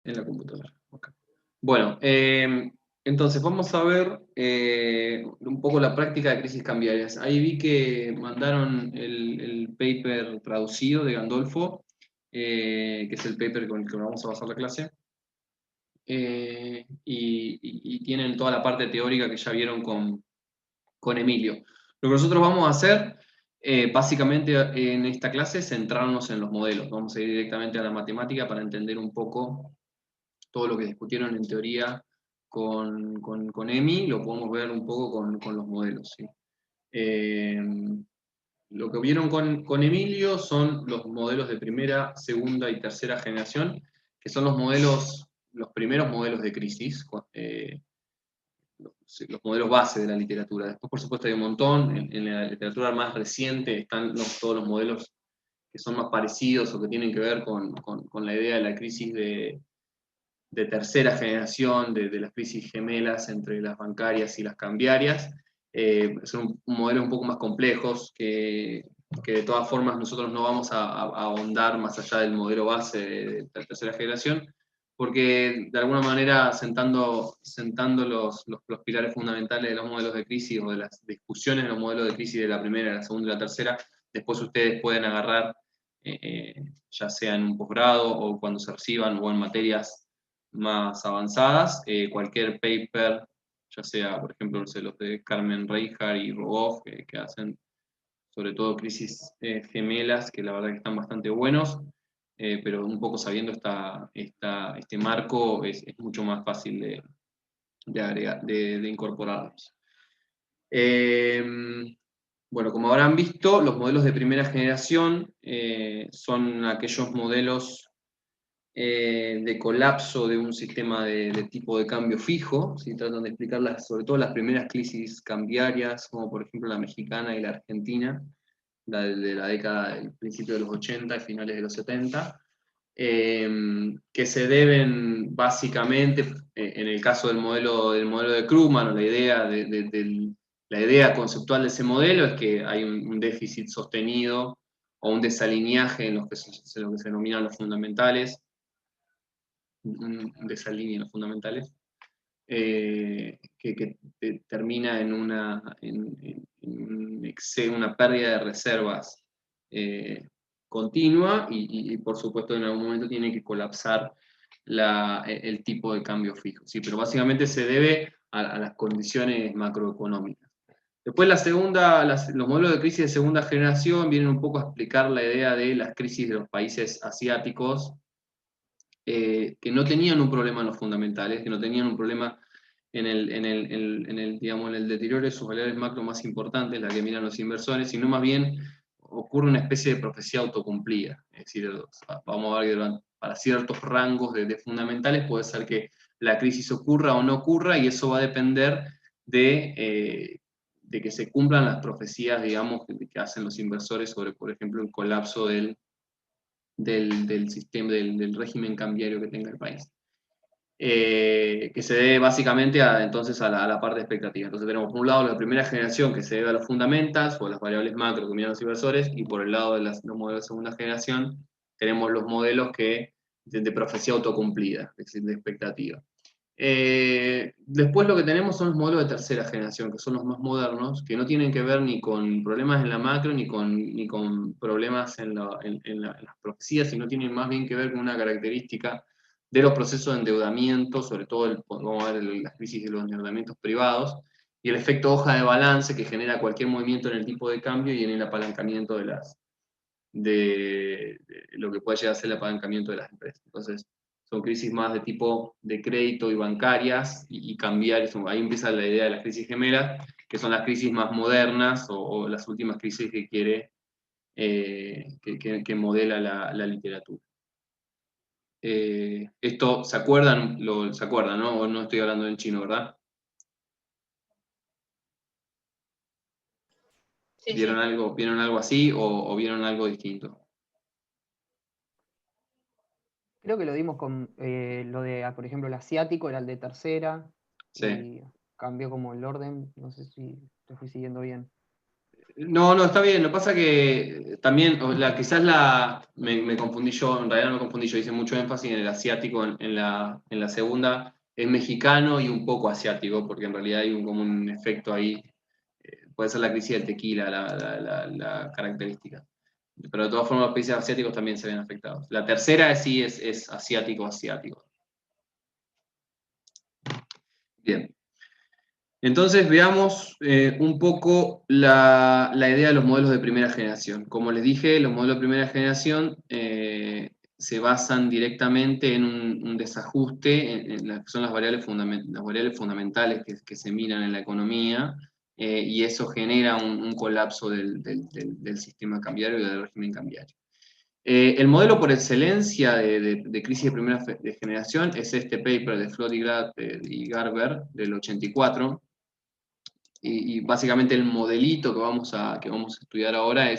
En la computadora. Okay. Bueno, entonces vamos a ver un poco la práctica de crisis cambiarias. Ahí vi que mandaron el paper traducido de Gandolfo, que es el paper con el que vamos a basar la clase. Y tienen toda la parte teórica que ya vieron con Emilio. Lo que nosotros vamos a hacer, básicamente en esta clase, es centrarnos en los modelos. Vamos a ir directamente a la matemática para entender un poco todo lo que discutieron en teoría con Emi, lo podemos ver un poco con los modelos. ¿Sí? Lo que vieron con Emilio son los modelos de primera, segunda y tercera generación, que son los primeros modelos de crisis, los modelos base de la literatura. Después, por supuesto, hay un montón. En la literatura más reciente están todos los modelos que son más parecidos o que tienen que ver con la idea de la crisis de tercera generación, de las crisis gemelas entre las bancarias y las cambiarias. Son modelos un poco más complejos que de todas formas nosotros no vamos a ahondar más allá del modelo base de la tercera generación, porque de alguna manera sentando los pilares fundamentales de los modelos de crisis o de las discusiones de los modelos de crisis de la primera, la segunda y la tercera, después ustedes pueden agarrar, ya sea en un posgrado o cuando se reciban o en materias más avanzadas, cualquier paper, ya sea, por ejemplo, los de Carmen Reijard y Rogoff, que hacen sobre todo crisis gemelas, que la verdad que están bastante buenos, pero un poco sabiendo este marco es mucho más fácil de incorporarlos. Bueno, como habrán visto, los modelos de primera generación son aquellos modelos de colapso de un sistema de tipo de cambio fijo, ¿sí? Tratan de explicar sobre todo las primeras crisis cambiarias, como por ejemplo la mexicana y la argentina, la de la década del principio de los 80 y finales de los 70, que se deben básicamente, en el caso del modelo de Krugman, o la idea conceptual de ese modelo es que hay un déficit sostenido o un desalineaje en lo que se denominan los fundamentales, de esa línea, los fundamentales, que termina en una pérdida de reservas continua y, por supuesto en algún momento tiene que colapsar el tipo de cambio fijo. Sí, pero básicamente se debe a las condiciones macroeconómicas. Después los modelos de crisis de segunda generación vienen un poco a explicar la idea de las crisis de los países asiáticos, que no tenían un problema en los fundamentales, que no tenían un problema digamos, en el deterioro de sus valores macro más importantes, la que miran los inversores, sino más bien ocurre una especie de profecía autocumplida. Es decir, vamos a ver que para ciertos rangos de fundamentales puede ser que la crisis ocurra o no ocurra, y eso va a depender de que se cumplan las profecías, digamos, que hacen los inversores sobre, por ejemplo, el colapso del sistema, del régimen cambiario que tenga el país. Que se debe básicamente entonces a la parte de expectativa. Entonces tenemos por un lado la primera generación, que se debe a los fundamentals o a las variables macro que miran los inversores, y por el lado de los modelos de segunda generación tenemos los modelos de profecía autocumplida, es decir, de expectativa. Después lo que tenemos son los modelos de tercera generación, que son los más modernos, que no tienen que ver ni con problemas en la macro, ni con problemas en las profecías, sino tienen más bien que ver con una característica de los procesos de endeudamiento, sobre todo vamos a ver las crisis de los endeudamientos privados, y el efecto hoja de balance que genera cualquier movimiento en el tipo de cambio y en el apalancamiento de lo que puede llegar a ser el apalancamiento de las empresas. Entonces, son crisis más de tipo de crédito y bancarias y cambiarias. Ahí empieza la idea de las crisis gemelas, que son las crisis más modernas o las últimas crisis que modela la literatura. Esto, ¿se acuerdan? ¿Se acuerdan, no? O no estoy hablando en chino, ¿verdad? Sí, ¿Vieron algo así o vieron algo distinto? Creo que lo dimos con lo de, por ejemplo, el asiático era el de tercera, Sí. y cambió como el orden, no sé si te fui siguiendo bien. No, está bien. Lo que pasa que también, quizás me confundí yo, en realidad no me confundí yo, hice mucho énfasis en el asiático en la segunda. Es mexicano y un poco asiático, porque en realidad hay como un efecto ahí. Puede ser la crisis del tequila la característica. Pero de todas formas los países asiáticos también se ven afectados. La tercera sí es asiático. Bien. Entonces veamos un poco la idea de los modelos de primera generación. Como les dije, los modelos de primera generación se basan directamente en un desajuste, en las que son las variables fundamentales que se miran en la economía, y eso genera un colapso del sistema cambiario y del régimen cambiario. El modelo por excelencia de crisis de primera generación es este paper de Flood y Garber del 84, y básicamente el modelito que vamos a estudiar ahora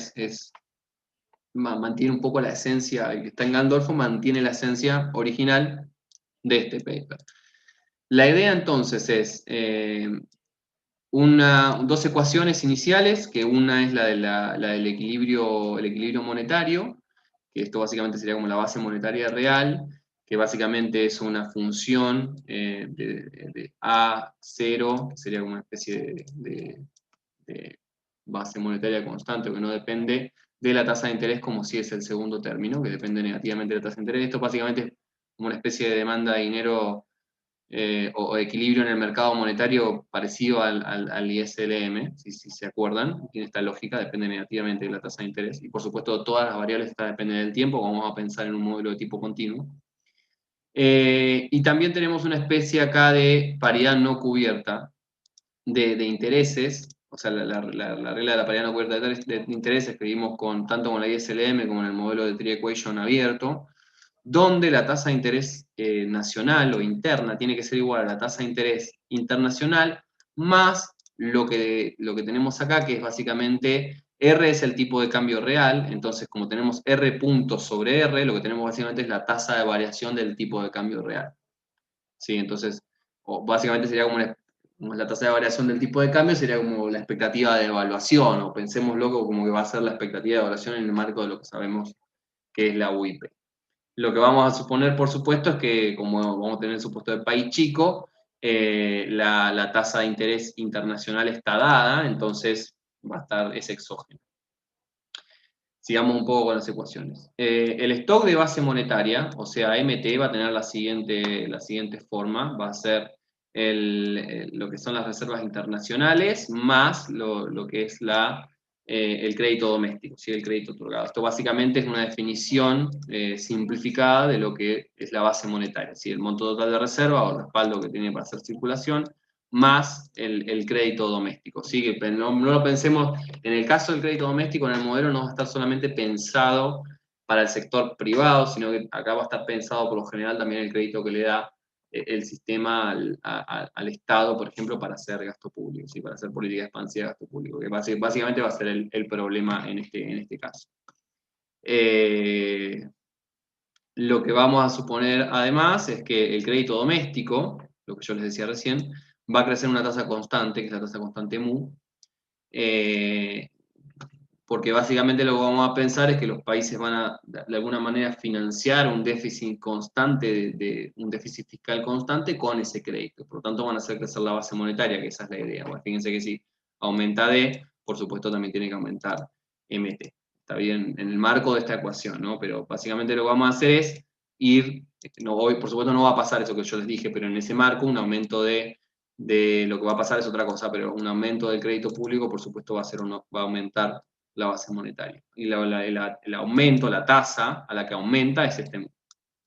mantiene un poco la esencia, el que está en Gandolfo mantiene la esencia original de este paper. La idea entonces es dos ecuaciones iniciales, que una es la del equilibrio monetario, que esto básicamente sería como la base monetaria real, que básicamente es una función de A0, que sería como una especie de base monetaria constante, que no depende de la tasa de interés como si es el segundo término, que depende negativamente de la tasa de interés. Esto básicamente es como una especie de demanda de dinero o equilibrio en el mercado monetario parecido al ISLM, si se acuerdan, tiene esta lógica, depende negativamente de la tasa de interés, y por supuesto todas las variables estas dependen del tiempo, como vamos a pensar en un modelo de tipo continuo. Y también tenemos una especie acá de paridad no cubierta de intereses, o sea, la regla de la paridad no cubierta de intereses que vimos tanto con la ISLM como en el modelo de Tree Equation abierto, donde la tasa de interés nacional o interna tiene que ser igual a la tasa de interés internacional más lo que tenemos acá, que es básicamente R es el tipo de cambio real, entonces como tenemos R puntos sobre R, lo que tenemos básicamente es la tasa de variación del tipo de cambio real. ¿Sí? Entonces, básicamente sería como la tasa de variación del tipo de cambio, sería como la expectativa de evaluación, o pensémoslo como que va a ser la expectativa de evaluación en el marco de lo que sabemos que es la UIP. Lo que vamos a suponer, por supuesto, es que como vamos a tener el supuesto de país chico, la tasa de interés internacional está dada, entonces es exógeno. Sigamos un poco con las ecuaciones. El stock de base monetaria, o sea, MT, va a tener la siguiente forma, va a ser lo que son las reservas internacionales más lo que es el crédito doméstico, ¿sí? El crédito otorgado. Esto básicamente es una definición simplificada de lo que es la base monetaria, ¿sí? El monto total de reserva o respaldo que tiene para hacer circulación, más el crédito doméstico, ¿sí? Que no lo pensemos, en el caso del crédito doméstico, en el modelo no va a estar solamente pensado para el sector privado, sino que acá va a estar pensado por lo general también el crédito que le da el sistema al Estado, por ejemplo, para hacer gasto público, ¿sí? Para hacer política expansiva de gasto público, que básicamente va a ser el problema en este caso. Lo que vamos a suponer además es que el crédito doméstico, lo que yo les decía recién, va a crecer una tasa constante, que es la tasa constante mu, porque básicamente lo que vamos a pensar es que los países van a, de alguna manera, financiar un déficit constante, un déficit fiscal constante con ese crédito. Por lo tanto, van a hacer crecer la base monetaria, que esa es la idea. Bueno, fíjense que si aumenta D, por supuesto también tiene que aumentar MT. Está bien en el marco de esta ecuación, ¿no? Pero básicamente lo que vamos a hacer es hoy por supuesto no va a pasar eso que yo les dije, pero en ese marco un aumento de lo que va a pasar es otra cosa, pero un aumento del crédito público, por supuesto, va a aumentar la base monetaria. Y el aumento, la tasa a la que aumenta es este.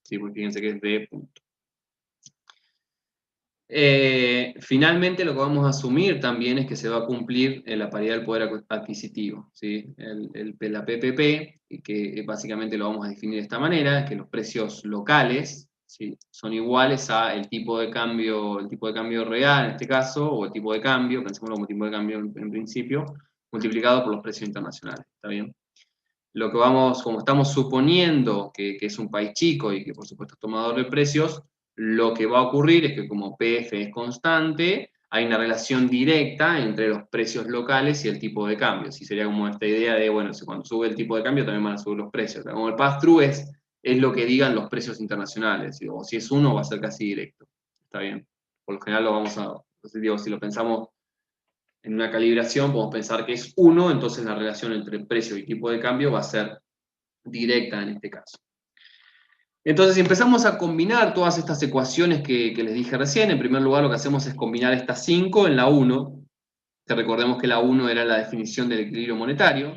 ¿Sí? Porque fíjense que es de punto. Finalmente, lo que vamos a asumir también es que se va a cumplir la paridad del poder adquisitivo. ¿Sí? La PPP, que básicamente lo vamos a definir de esta manera, que los precios locales, ¿sí? Son iguales al tipo de cambio real en este caso, o el tipo de cambio, pensémoslo como tipo de cambio en principio, multiplicado por los precios internacionales. ¿Está bien? Lo que como estamos suponiendo que es un país chico y que por supuesto es tomador de precios, lo que va a ocurrir es que como PF es constante, hay una relación directa entre los precios locales y el tipo de cambio. Sí, sería como esta idea de, bueno, cuando sube el tipo de cambio también van a subir los precios. Como el pass-through es lo que digan los precios internacionales, o si es uno va a ser casi directo. Está bien. Por lo general lo vamos a, digo, si lo pensamos en una calibración, podemos pensar que es 1, entonces la relación entre precio y tipo de cambio va a ser directa en este caso. Entonces, si empezamos a combinar todas estas ecuaciones que les dije recién, en primer lugar lo que hacemos es combinar estas 5 en la 1, que recordemos que la 1 era la definición del equilibrio monetario,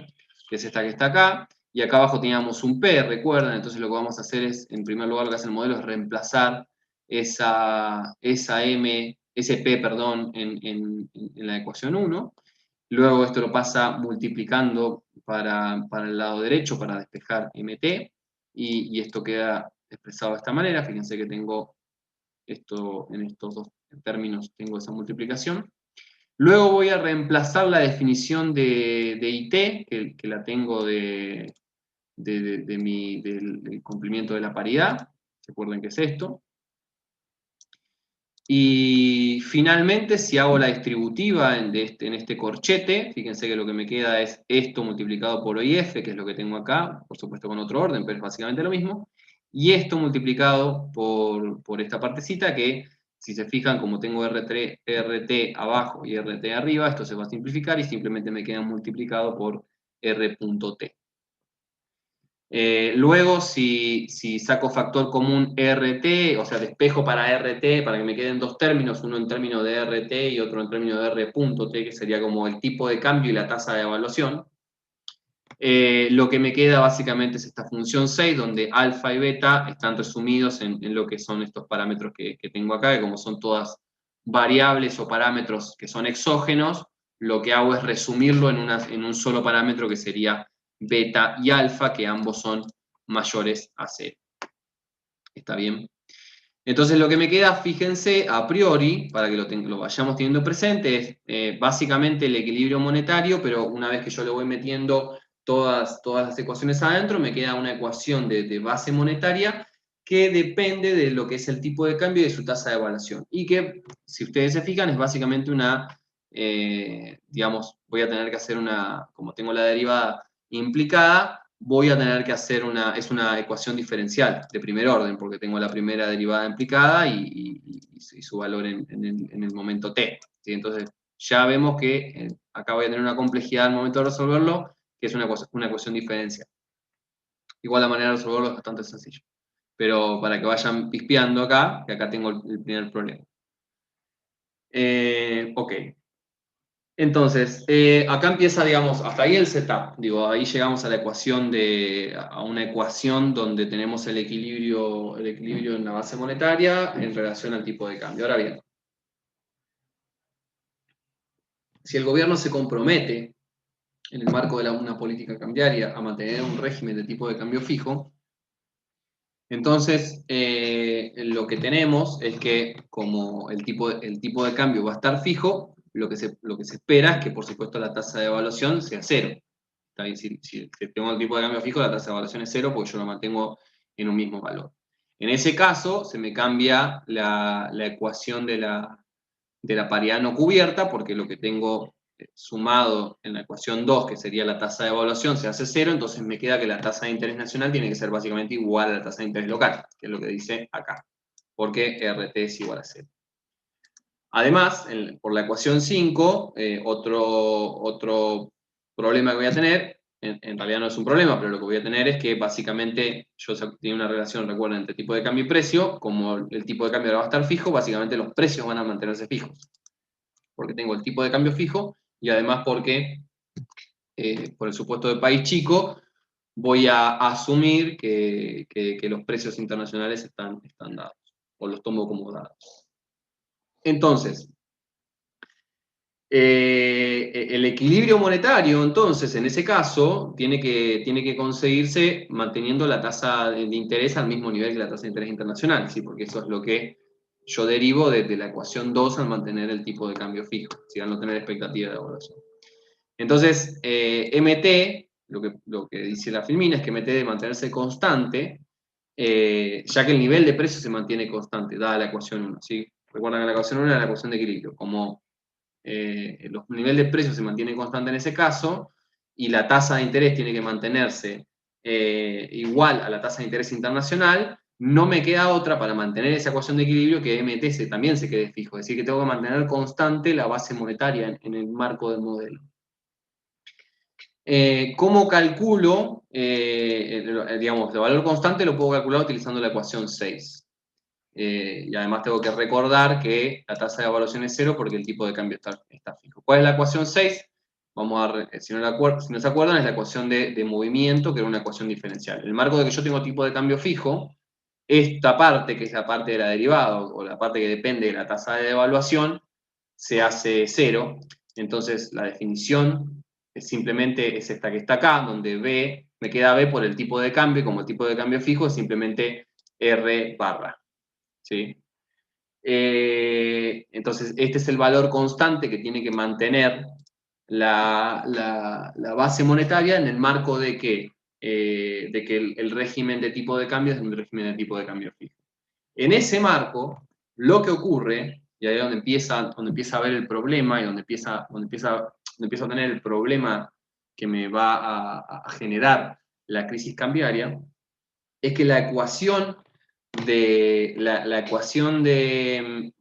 que es esta que está acá, y acá abajo teníamos un P, recuerdan, entonces lo que vamos a hacer es, en primer lugar lo que hace el modelo es reemplazar ese P, perdón, en la ecuación 1. Luego esto lo pasa multiplicando para el lado derecho para despejar MT, y esto queda expresado de esta manera. Fíjense que tengo esto, en estos dos términos tengo esa multiplicación. Luego voy a reemplazar la definición de IT, que la tengo del cumplimiento de la paridad. Recuerden que es esto. Y finalmente, si hago la distributiva en este corchete, fíjense que lo que me queda es esto multiplicado por OIF, que es lo que tengo acá, por supuesto con otro orden, pero es básicamente lo mismo, y esto multiplicado por esta partecita que, si se fijan, como tengo RT abajo y RT arriba, esto se va a simplificar y simplemente me queda multiplicado por R.T. Luego, si saco factor común RT, o sea, despejo para RT, para que me queden dos términos, uno en términos de RT y otro en términos de R.T, que sería como el tipo de cambio y la tasa de evaluación, lo que me queda básicamente es esta función 6, donde alfa y beta están resumidos en lo que son estos parámetros que tengo acá, que como son todas variables o parámetros que son exógenos, lo que hago es resumirlo en un solo parámetro que sería beta y alfa, que ambos son mayores a 0. ¿Está bien? Entonces lo que me queda, fíjense, a priori, para que lo vayamos teniendo presente, es básicamente el equilibrio monetario, pero una vez que yo le voy metiendo todas las ecuaciones adentro, me queda una ecuación de base monetaria que depende de lo que es el tipo de cambio y de su tasa de evaluación. Y que, si ustedes se fijan, es básicamente digamos, voy a tener que hacer como tengo la derivada implicada, voy a tener que hacer es una ecuación diferencial de primer orden, porque tengo la primera derivada implicada y su valor en el momento t. ¿Sí? Entonces, ya vemos que acá voy a tener una complejidad al momento de resolverlo, que es una ecuación diferencial. Igual la manera de resolverlo es bastante sencilla. Pero para que vayan pispeando acá, que acá tengo el primer problema. Ok. Entonces, acá empieza, digamos, hasta ahí el setup. Digo, ahí llegamos a la ecuación a una ecuación donde tenemos el equilibrio en la base monetaria en relación al tipo de cambio. Ahora bien, si el gobierno se compromete en el marco de una política cambiaria a mantener un régimen de tipo de cambio fijo, entonces lo que tenemos es que como el tipo de cambio va a estar fijo, lo que se espera es que, por supuesto, la tasa de evaluación sea 0. Está bien, si tengo el tipo de cambio fijo, la tasa de evaluación es 0 porque yo lo mantengo en un mismo valor. En ese caso, se me cambia la ecuación de la paridad no cubierta, porque lo que tengo sumado en la ecuación 2, que sería la tasa de evaluación, se hace 0, entonces me queda que la tasa de interés nacional tiene que ser básicamente igual a la tasa de interés local, que es lo que dice acá, porque RT es igual a 0. Además, por la ecuación 5, otro problema que voy a tener, en realidad no es un problema, pero lo que voy a tener es que básicamente yo tengo una relación, recuerden, entre tipo de cambio y precio. Como el tipo de cambio ahora va a estar fijo, básicamente los precios van a mantenerse fijos, porque tengo el tipo de cambio fijo y además porque, por el supuesto de país chico, voy a asumir que los precios internacionales están dados, o los tomo como dados. Entonces, el equilibrio monetario, entonces, en ese caso, tiene que conseguirse manteniendo la tasa de interés al mismo nivel que la tasa de interés internacional, ¿sí? Porque eso es lo que yo derivo desde la ecuación 2 al mantener el tipo de cambio fijo, ¿sí? Al no tener expectativa de evaluación. Entonces, MT, lo que dice la filmina es que MT debe mantenerse constante, ya que el nivel de precio se mantiene constante, dada la ecuación 1, ¿sí? Recuerdan que la ecuación 1 era la ecuación de equilibrio. Como el nivel de precios se mantiene constante en ese caso, y la tasa de interés tiene que mantenerse igual a la tasa de interés internacional, no me queda otra para mantener esa ecuación de equilibrio que MT también se quede fijo, es decir, que tengo que mantener constante la base monetaria en el marco del modelo. ¿Cómo calculo, digamos, el valor constante? Lo puedo calcular utilizando la ecuación 6. Y además tengo que recordar que la tasa de evaluación es 0 porque el tipo de cambio está fijo. ¿Cuál es la ecuación 6? Vamos a, si no se acuerdan, es la ecuación de movimiento, que era una ecuación diferencial. En el marco de que yo tengo tipo de cambio fijo, esta parte, que es la parte de la derivada, o la parte que depende de la tasa de devaluación, se hace 0. Entonces la definición simplemente es esta que está acá, donde B, me queda B por el tipo de cambio, y como el tipo de cambio fijo es simplemente R barra. ¿Sí? Entonces, este es el valor constante que tiene que mantener la base monetaria en el marco de que el régimen de tipo de cambio es un régimen de tipo de cambio fijo. En ese marco, lo que ocurre, y ahí es donde empieza a ver el problema, y donde empiezo a tener el problema que me va a generar la crisis cambiaria, es que la ecuación la ecuación el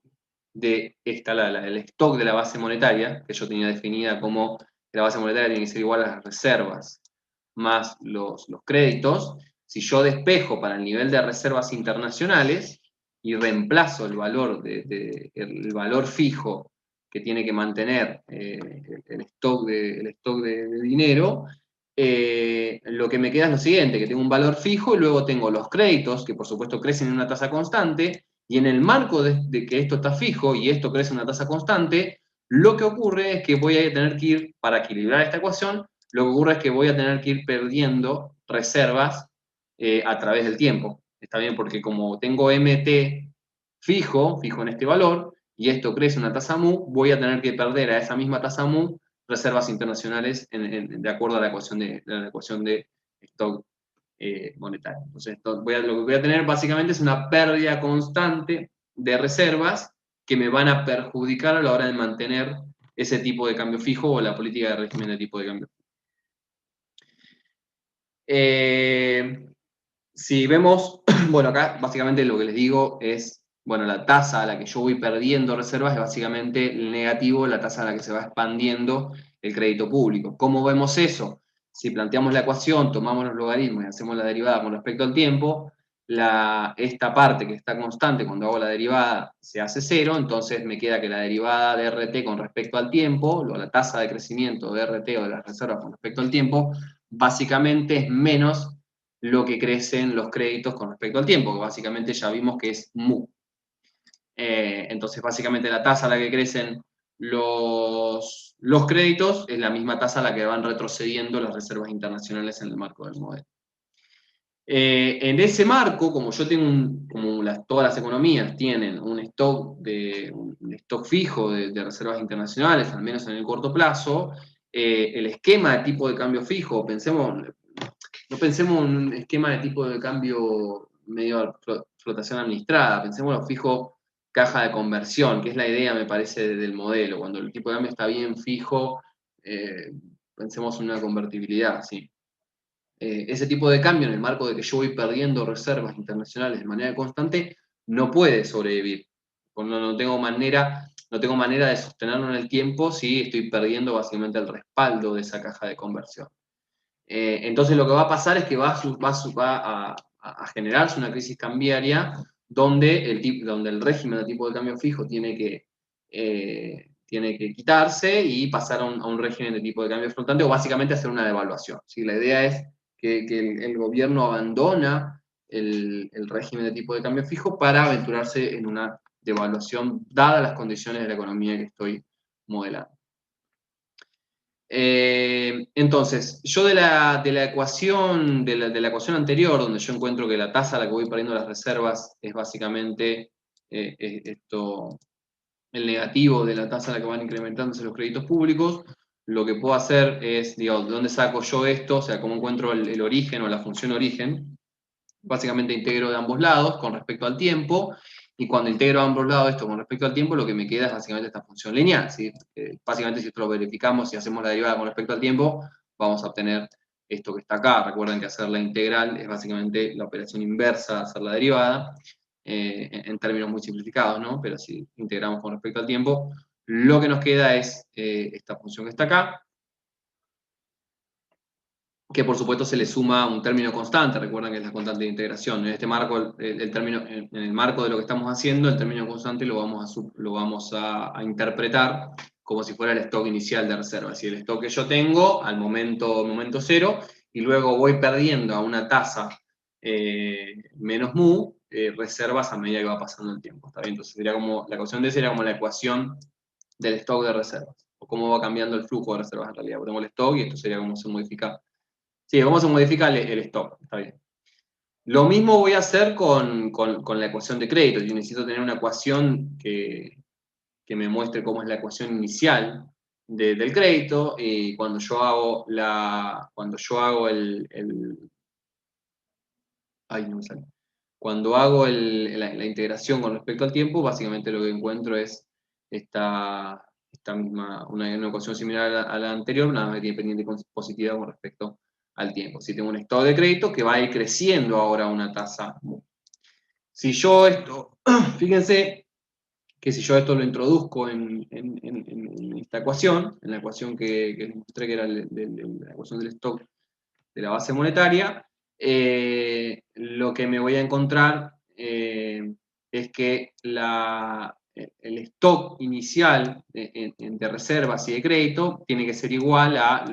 stock de la base monetaria, que yo tenía definida como que la base monetaria tiene que ser igual a las reservas más los créditos, si yo despejo para el nivel de reservas internacionales y reemplazo el el valor fijo que tiene que mantener el stock de dinero, lo que me queda es lo siguiente, que tengo un valor fijo y luego tengo los créditos, que por supuesto crecen en una tasa constante, y en el marco de que esto está fijo y esto crece en una tasa constante, lo que ocurre es que voy a tener que ir, para equilibrar esta ecuación, lo que ocurre es que voy a tener que ir perdiendo reservas a través del tiempo. ¿Está bien? Porque como tengo MT fijo en este valor, y esto crece una tasa mu, voy a tener que perder a esa misma tasa mu reservas internacionales de acuerdo a la ecuación de stock monetario. Entonces, lo que voy a tener básicamente es una pérdida constante de reservas que me van a perjudicar a la hora de mantener ese tipo de cambio fijo o la política de régimen de tipo de cambio fijo. Si vemos, bueno, acá básicamente lo que les digo es, bueno, la tasa a la que yo voy perdiendo reservas es básicamente el negativo, la tasa a la que se va expandiendo el crédito público. ¿Cómo vemos eso? Si planteamos la ecuación, tomamos los logaritmos y hacemos la derivada con respecto al tiempo, esta parte que está constante cuando hago la derivada se hace 0, entonces me queda que la derivada de RT con respecto al tiempo, o la tasa de crecimiento de RT o de las reservas con respecto al tiempo, básicamente es menos lo que crecen los créditos con respecto al tiempo, que básicamente ya vimos que es mu. Entonces, básicamente la tasa a la que crecen los créditos es la misma tasa a la que van retrocediendo las reservas internacionales en el marco del modelo. En ese marco, como yo tengo todas las economías tienen un stock fijo de reservas internacionales, al menos en el corto plazo, el esquema de tipo de cambio fijo, no pensemos en un esquema de tipo de cambio medio flotación administrada, pensemos fijo caja de conversión, que es la idea, me parece, del modelo. Cuando el tipo de cambio está bien fijo, pensemos en una convertibilidad, sí. Ese tipo de cambio, en el marco de que yo voy perdiendo reservas internacionales de manera constante, no puede sobrevivir. No tengo manera de sostenerlo en el tiempo si estoy perdiendo básicamente el respaldo de esa caja de conversión. Entonces lo que va a pasar es que va a generarse una crisis cambiaria donde el régimen de tipo de cambio fijo tiene que quitarse y pasar a un régimen de tipo de cambio flotante, o básicamente hacer una devaluación. ¿Sí? La idea es que el gobierno abandona el régimen de tipo de cambio fijo para aventurarse en una devaluación, dadas las condiciones de la economía que estoy modelando. Entonces, yo de la ecuación anterior, donde yo encuentro que la tasa a la que voy perdiendo las reservas es básicamente el negativo de la tasa a la que van incrementándose los créditos públicos, lo que puedo hacer es, digo, ¿de dónde saco yo esto? O sea, ¿cómo encuentro el origen o la función origen? Básicamente integro de ambos lados con respecto al tiempo, Y cuando integro a ambos lados esto con respecto al tiempo, lo que me queda es básicamente esta función lineal, ¿sí? Básicamente, si esto lo verificamos y hacemos la derivada con respecto al tiempo, vamos a obtener esto que está acá. Recuerden que hacer la integral es básicamente la operación inversa de hacer la derivada, en términos muy simplificados, ¿no? Pero si integramos con respecto al tiempo, lo que nos queda es esta función que está acá, que por supuesto se le suma un término constante. Recuerden que es la constante de integración. En este marco, el término, en el marco de lo que estamos haciendo, el término constante lo vamos a interpretar como si fuera el stock inicial de reserva. Es decir, el stock que yo tengo al momento cero, y luego voy perdiendo a una tasa menos mu, reservas a medida que va pasando el tiempo. ¿Está bien? Entonces sería como, la ecuación de sería como la ecuación del stock de reservas, o cómo va cambiando el flujo de reservas en realidad. Ponemos el stock y esto sería cómo se modifica. Sí, vamos a modificar el stock, está bien. Lo mismo voy a hacer con la ecuación de crédito. Yo necesito tener una ecuación que me muestre cómo es la ecuación inicial del crédito, y cuando yo hago ay, no me sale. Cuando hago la integración con respecto al tiempo, básicamente lo que encuentro es esta misma, una ecuación similar a la anterior, nada más que tiene pendiente positiva con respecto al tiempo. Si tengo un stock de crédito que va a ir creciendo ahora una tasa. Si yo esto, fíjense que si yo esto lo introduzco en esta ecuación, en la ecuación que les mostré, que era la ecuación del stock de la base monetaria, lo que me voy a encontrar es que el stock inicial de reservas y de crédito tiene que ser igual a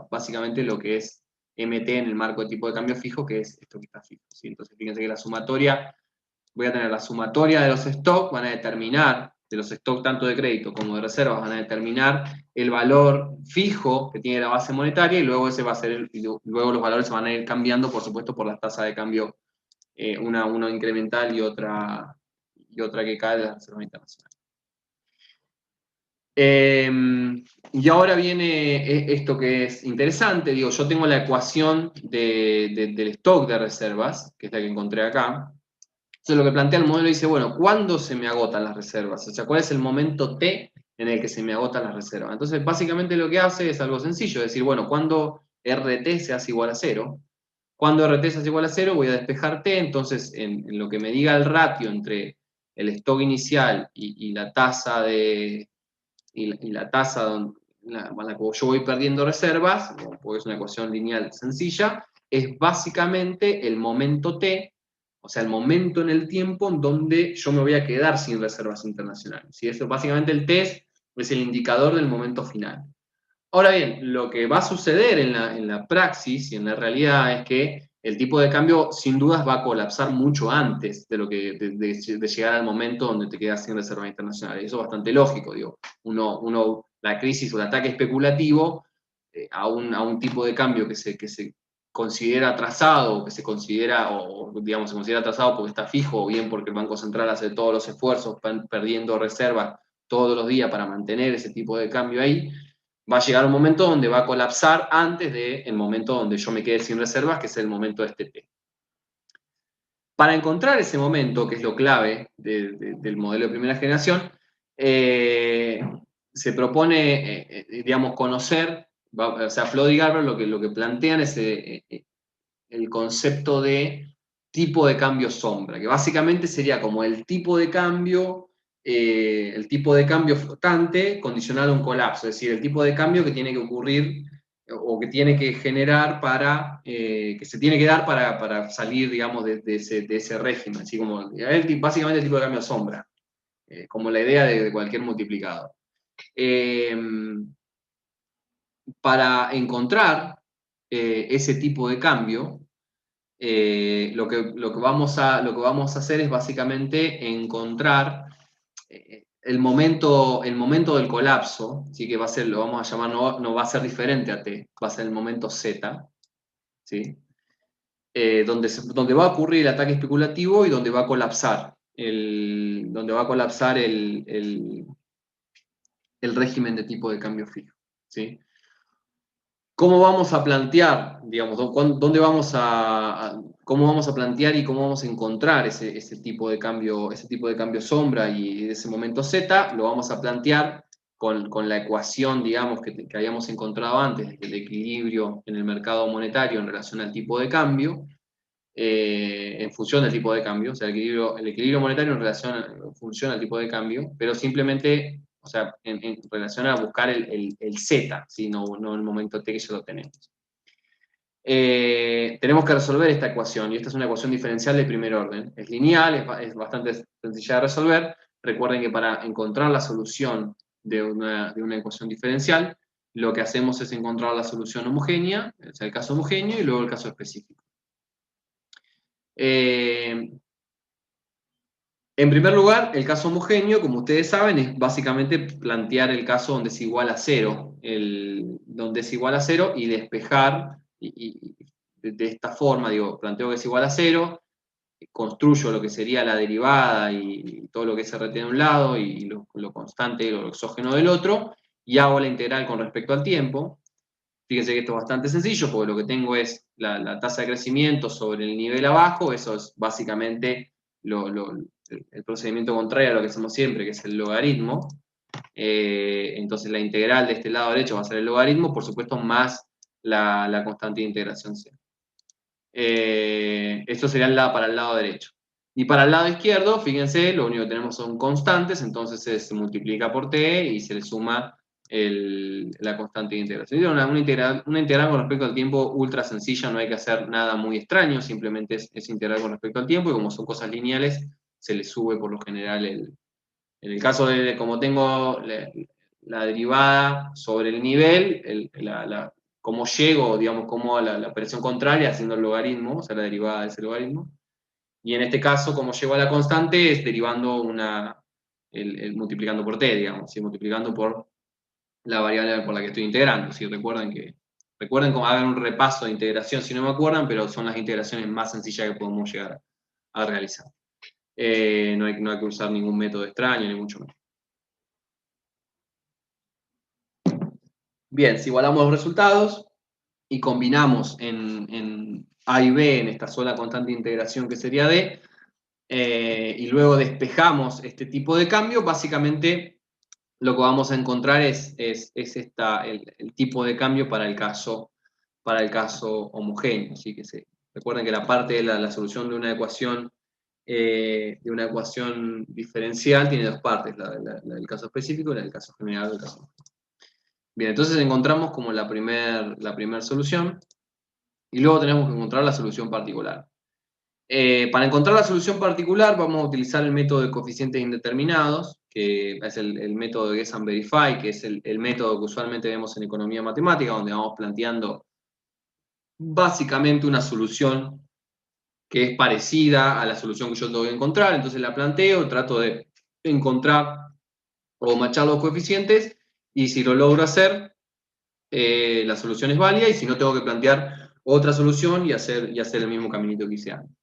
básicamente lo que es MT en el marco de tipo de cambio fijo, que es esto que está fijo, ¿sí? Entonces fíjense que la sumatoria, voy a tener la sumatoria de los stocks, van a determinar, de los stocks tanto de crédito como de reservas, van a determinar el valor fijo que tiene la base monetaria, y luego ese va a ser luego los valores se van a ir cambiando, por supuesto, por las tasas de cambio, una incremental y otra que cae de las reservas internacionales. Y ahora viene esto que es interesante. Digo, yo tengo la ecuación del stock de reservas, que es la que encontré acá. Entonces lo que plantea el modelo dice, bueno, ¿cuándo se me agotan las reservas? O sea, ¿cuál es el momento T en el que se me agotan las reservas? Entonces, básicamente lo que hace es algo sencillo, es decir, bueno, cuando RT se hace igual a 0, cuando RT se hace igual a 0, voy a despejar T, entonces en lo que me diga el ratio entre el stock inicial y la tasa la la que yo voy perdiendo reservas, porque es una ecuación lineal sencilla, es básicamente el momento T, o sea, el momento en el tiempo en donde yo me voy a quedar sin reservas internacionales. ¿Sí? Eso, básicamente el T es el indicador del momento final. Ahora bien, lo que va a suceder en la praxis y en la realidad es que el tipo de cambio sin dudas va a colapsar mucho antes de, de llegar al momento donde te quedas sin reservas internacionales. Eso es bastante lógico, digo. La crisis o el ataque especulativo a un tipo de cambio que se considera atrasado, o que se considera, o digamos, se considera atrasado porque está fijo, o bien porque el Banco Central hace todos los esfuerzos perdiendo reservas todos los días para mantener ese tipo de cambio ahí, va a llegar un momento donde va a colapsar antes del momento donde yo me quede sin reservas, que es el momento de este T. Para encontrar ese momento, que es lo clave del modelo de primera generación, se propone, digamos, conocer, o sea, Flood y Garber lo que plantean es el concepto de tipo de cambio sombra, que básicamente sería como el tipo de cambio flotante condicional a un colapso, es decir, el tipo de cambio que tiene que ocurrir o que tiene que generar que se tiene que dar para salir, digamos, de ese régimen, así como básicamente el tipo de cambio sombra, como la idea de cualquier multiplicador. Para encontrar ese tipo de cambio, lo que vamos a hacer es básicamente encontrar el momento del colapso, ¿sí? Que va a ser, lo vamos a llamar, no va a ser diferente a T, va a ser el momento Z, ¿sí? Donde va a ocurrir el ataque especulativo y donde va a colapsar el régimen de tipo de cambio fijo, ¿sí? ¿Cómo vamos a plantear, digamos, dónde vamos cómo vamos a plantear y cómo vamos a encontrar ese tipo de cambio sombra y ese momento Z? Lo vamos a plantear con la ecuación, digamos, que habíamos encontrado antes, del equilibrio en el mercado monetario en relación al tipo de cambio, en función del tipo de cambio, o sea, el equilibrio monetario en función al tipo de cambio, pero simplemente, o sea, en relación a buscar el Z, ¿sí? No el momento T que ya lo tenemos. Tenemos que resolver esta ecuación, y esta es una ecuación diferencial de primer orden. Es lineal, es bastante sencilla de resolver. Recuerden que para encontrar la solución de una ecuación diferencial, lo que hacemos es encontrar la solución homogénea, o sea, el caso homogéneo, y luego el caso específico. En primer lugar, el caso homogéneo, como ustedes saben, es básicamente plantear el caso donde es igual a cero, donde es igual a cero y despejar, y de esta forma, digo, planteo que es igual a cero, construyo lo que sería la derivada y todo lo que es RT de un lado y lo constante, lo exógeno del otro, y hago la integral con respecto al tiempo. Fíjense que esto es bastante sencillo, porque lo que tengo es la tasa de crecimiento sobre el nivel abajo, eso es básicamente el procedimiento contrario a lo que hacemos siempre, que es el logaritmo. Entonces la integral de este lado derecho va a ser el logaritmo, por supuesto, más la constante de integración C. Esto sería para el lado derecho. Y para el lado izquierdo, fíjense, lo único que tenemos son constantes, entonces se multiplica por t y se le suma la constante de integración. Una integral con respecto al tiempo ultra sencilla, no hay que hacer nada muy extraño, simplemente es integral con respecto al tiempo, y como son cosas lineales, se le sube por lo general en el caso de como tengo la derivada sobre el nivel, cómo llego, digamos, como la operación contraria haciendo el logaritmo, o sea, la derivada de ese logaritmo. Y en este caso, como llego a la constante, es derivando multiplicando por t, digamos, ¿sí? Multiplicando por la variable por la que estoy integrando. ¿Sí? Recuerden cómo hagan un repaso de integración si no me acuerdan, pero son las integraciones más sencillas que podemos llegar a realizar. No hay que usar ningún método extraño, ni mucho menos. Bien, si igualamos los resultados y combinamos en A y B, en esta sola constante de integración que sería D, y luego despejamos este tipo de cambio, básicamente lo que vamos a encontrar es el tipo de cambio para el caso homogéneo. ¿Sí? Recuerden que la parte de la solución de una ecuación diferencial tiene dos partes, la del caso específico y la del caso general del caso. Bien, entonces encontramos como la primera solución, y luego tenemos que encontrar la solución particular. Para encontrar la solución particular vamos a utilizar el método de coeficientes indeterminados, que es el método de Guess and Verify, que es el método que usualmente vemos en economía matemática, donde vamos planteando básicamente una solución que es parecida a la solución que yo tengo que encontrar. Entonces la planteo, trato de encontrar o machar los coeficientes, y si lo logro hacer, la solución es válida, y si no, tengo que plantear otra solución y hacer el mismo caminito que hice antes.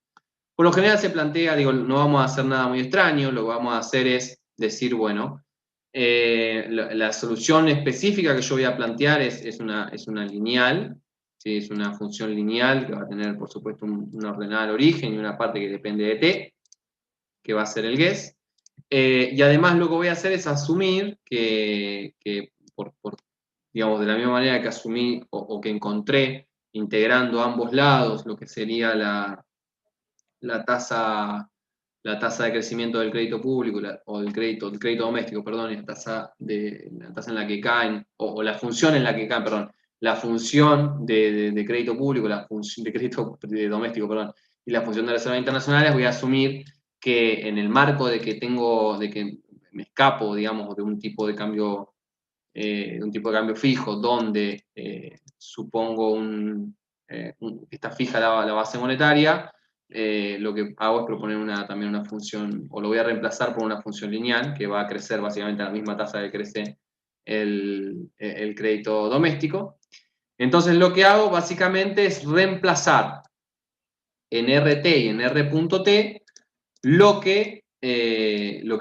Por lo general se plantea, digo, no vamos a hacer nada muy extraño, lo que vamos a hacer es decir, bueno, la solución específica que yo voy a plantear es una lineal, ¿sí? Es una función lineal que va a tener, por supuesto, una ordenada al origen y una parte que depende de t, que va a ser el guess. Y además lo que voy a hacer es asumir que digamos, de la misma manera que asumí o que encontré integrando ambos lados lo que sería la tasa de crecimiento del crédito público o del crédito doméstico, perdón, la tasa en la que caen, o la función en la que caen, perdón, la función de crédito público, la función de crédito doméstico, perdón, y la función de reservas internacionales, voy a asumir que en el marco de que me escapo, digamos, de un tipo de cambio fijo, donde supongo está fija la base monetaria, lo que hago es proponer también una función, o lo voy a reemplazar por una función lineal, que va a crecer básicamente a la misma tasa que crece el crédito doméstico. Entonces lo que hago básicamente es reemplazar en RT y en R.T lo que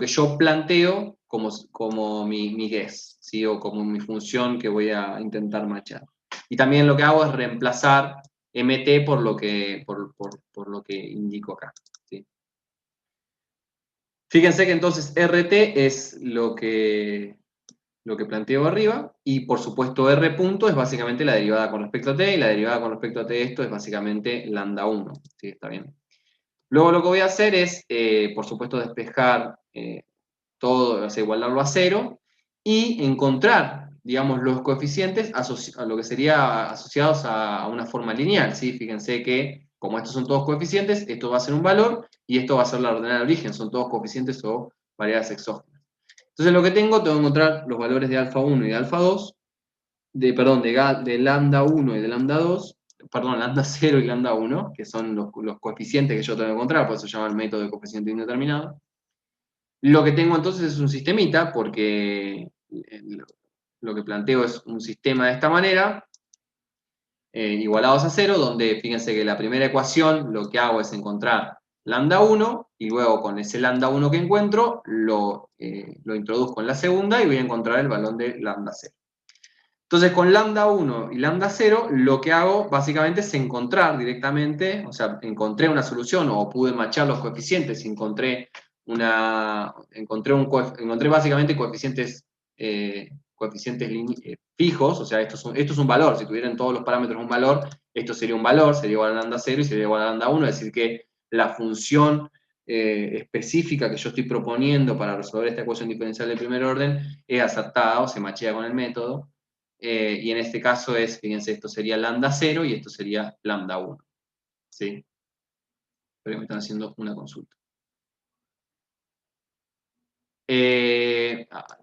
yo planteo como mi guess, ¿sí? O como mi función que voy a intentar matchar. Y también lo que hago es reemplazar MT por lo que indico acá. ¿Sí? Fíjense que entonces RT es lo que planteo arriba, y por supuesto R punto es básicamente la derivada con respecto a T, y la derivada con respecto a T esto es básicamente lambda 1. ¿Sí? Está bien. Luego lo que voy a hacer es, por supuesto, despejar todo, o sea, igualarlo a 0, y encontrar, digamos, los coeficientes a lo que sería asociados a una forma lineal, ¿sí? Fíjense que, como estos son todos coeficientes, esto va a ser un valor, y esto va a ser la ordenada de origen, son todos coeficientes o variables exógenas. Entonces lo que tengo que encontrar los valores de alfa 1 y de alfa 2, de lambda 1 y de lambda 2, perdón, lambda 0 y lambda 1, que son los coeficientes que yo tengo que encontrar, por eso se llama el método de coeficiente indeterminado. Lo que tengo entonces es un sistemita, porque lo que planteo es un sistema de esta manera, igualados a 0, donde fíjense que la primera ecuación lo que hago es encontrar lambda 1, y luego con ese lambda 1 que encuentro, lo introduzco en la segunda y voy a encontrar el valor de lambda 0. Entonces, con lambda 1 y lambda 0, lo que hago básicamente es encontrar directamente, o sea, encontré una solución o pude machar los coeficientes, encontré básicamente coeficientes, fijos, o sea, esto es un valor, si tuvieran todos los parámetros un valor, esto sería un valor, sería igual a lambda 0 y sería igual a lambda 1, es decir que la función específica que yo estoy proponiendo para resolver esta ecuación diferencial de primer orden es acertada o se machea con el método. Y en este caso fíjense, esto sería lambda 0 y esto sería lambda 1. ¿Sí? Espero que me están haciendo una consulta.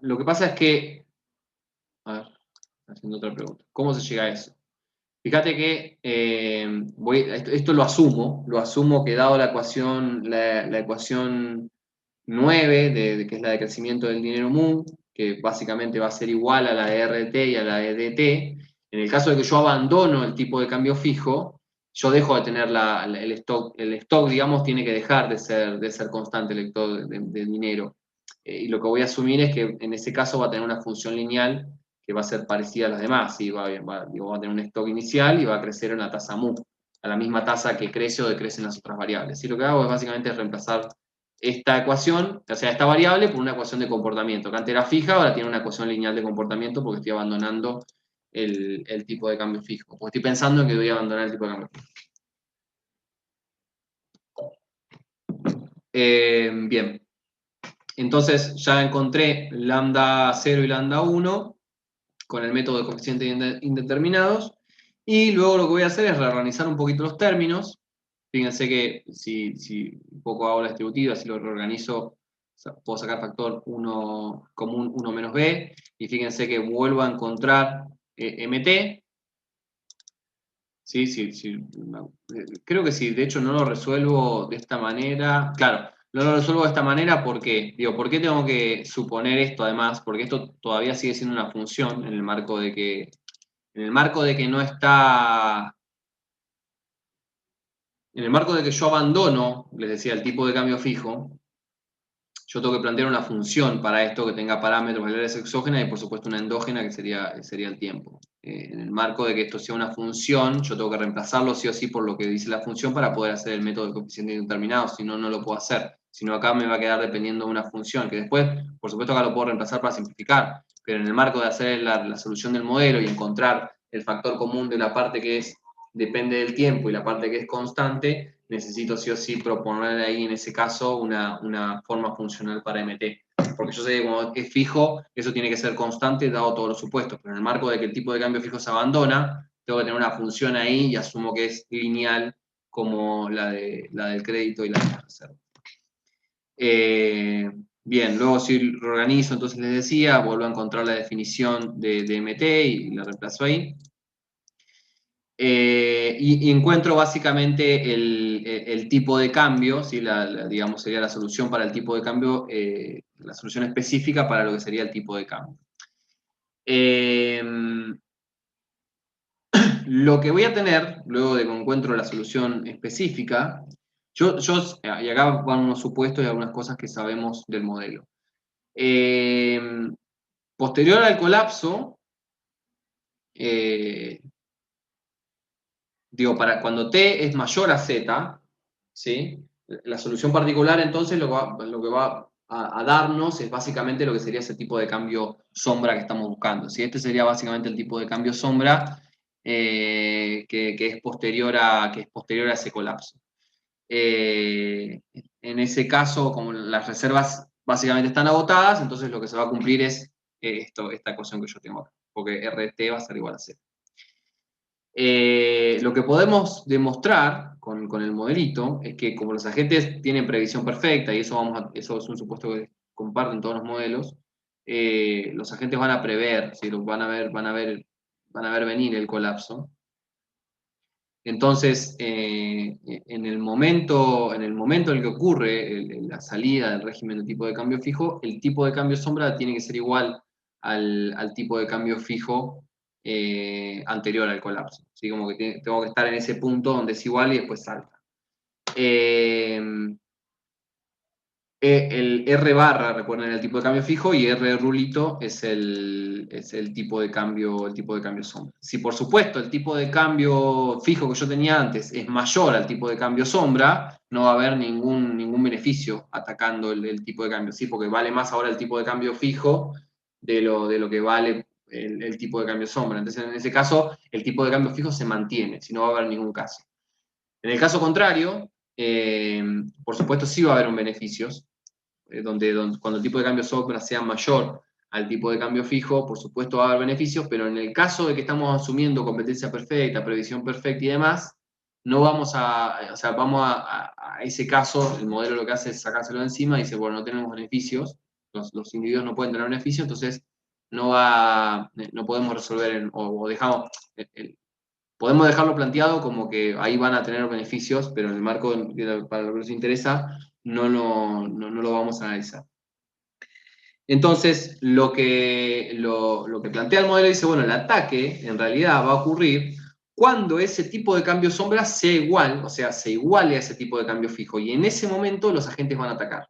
Lo que pasa es que, a ver, haciendo otra pregunta. ¿Cómo se llega a eso? Fíjate que esto lo asumo que dado la ecuación 9, que es la de crecimiento del dinero común, que básicamente va a ser igual a la de RT y a la de DT, en el caso de que yo abandono el tipo de cambio fijo, yo dejo de tener el stock, digamos, tiene que dejar de ser constante el stock de dinero. Y lo que voy a asumir es que en ese caso va a tener una función lineal que va a ser parecida a las demás, ¿sí? Va a tener un stock inicial y va a crecer en la tasa mu, a la misma tasa que crece o decrecen las otras variables. Y lo que hago es básicamente reemplazar esta ecuación, o sea, esta variable por una ecuación de comportamiento, que antes era fija, ahora tiene una ecuación lineal de comportamiento porque estoy abandonando el tipo de cambio fijo, porque estoy pensando en que voy a abandonar el tipo de cambio fijo. Bien, entonces ya encontré lambda 0 y lambda 1 con el método de coeficientes indeterminados, y luego lo que voy a hacer es reorganizar un poquito los términos. Fíjense que si un poco hago la distributiva, si lo reorganizo, puedo sacar factor 1 común 1 menos b, y fíjense que vuelvo a encontrar mt. Sí, creo que sí, de hecho no lo resuelvo de esta manera. Claro, no lo resuelvo de esta manera porque, digo, ¿por qué tengo que suponer esto además? Porque esto todavía sigue siendo una función en el marco de que no está. En el marco de que yo abandono, les decía, el tipo de cambio fijo, yo tengo que plantear una función para esto que tenga parámetros, variables exógenas y por supuesto una endógena que sería el tiempo. En el marco de que esto sea una función, yo tengo que reemplazarlo sí o sí por lo que dice la función para poder hacer el método de coeficiente indeterminado, si no, no lo puedo hacer. Si no, acá me va a quedar dependiendo de una función, que después, por supuesto, acá lo puedo reemplazar para simplificar, pero en el marco de hacer la solución del modelo y encontrar el factor común de la parte que depende del tiempo y la parte que es constante, necesito sí o sí proponer ahí en ese caso una forma funcional para MT. Porque yo sé que como es fijo, eso tiene que ser constante dado todos los supuestos, pero en el marco de que el tipo de cambio fijo se abandona, tengo que tener una función ahí y asumo que es lineal como la del crédito y la de la reserva. Bien, luego si reorganizo, entonces les decía, vuelvo a encontrar la definición de MT y la reemplazo ahí. Y encuentro básicamente el tipo de cambio, ¿sí? Digamos, sería la solución para el tipo de cambio, la solución específica para lo que sería el tipo de cambio. Lo que voy a tener, luego de que encuentro la solución específica, y acá van unos supuestos y algunas cosas que sabemos del modelo. Posterior al colapso, digo, para cuando t es mayor a z, ¿sí? La solución particular, entonces, lo que va a darnos es básicamente lo que sería ese tipo de cambio sombra que estamos buscando. ¿Sí? Este sería básicamente el tipo de cambio sombra que es posterior a ese colapso. En ese caso, como las reservas básicamente están agotadas, entonces lo que se va a cumplir es esta ecuación que yo tengo acá, porque RT va a ser igual a 0. Lo que podemos demostrar con el modelito es que como los agentes tienen previsión perfecta, y eso es un supuesto que comparten todos los modelos, los agentes van a prever, ¿sí? van a ver venir el colapso. Entonces, en el momento en el que ocurre la salida del régimen de tipo de cambio fijo, el tipo de cambio sombra tiene que ser igual al tipo de cambio fijo anterior al colapso. ¿Sí? Como que tengo que estar en ese punto donde es igual y después salta. El R barra, recuerden, el tipo de cambio fijo, y R rulito es el tipo de cambio sombra. Si por supuesto el tipo de cambio fijo que yo tenía antes es mayor al tipo de cambio sombra, no va a haber ningún beneficio atacando el tipo de cambio, ¿sí? Porque vale más ahora el tipo de cambio fijo de lo que vale el tipo de cambio sombra. Entonces, en ese caso, el tipo de cambio fijo se mantiene, si no va a haber ningún caso. En el caso contrario, por supuesto sí va a haber un beneficios, donde cuando el tipo de cambio sombra sea mayor al tipo de cambio fijo, por supuesto va a haber beneficios, pero en el caso de que estamos asumiendo competencia perfecta, previsión perfecta y demás, no vamos o sea, vamos a ese caso, el modelo lo que hace es sacárselo de encima y dice, bueno, no tenemos beneficios, los individuos no pueden tener beneficios, entonces no podemos resolver, o dejamos, podemos dejarlo planteado como que ahí van a tener beneficios, pero en el marco para lo que nos interesa no lo vamos a analizar. Entonces, lo que plantea el modelo dice, bueno, el ataque en realidad va a ocurrir cuando ese tipo de cambio sombra sea igual, o sea, se iguale a ese tipo de cambio fijo, y en ese momento los agentes van a atacar.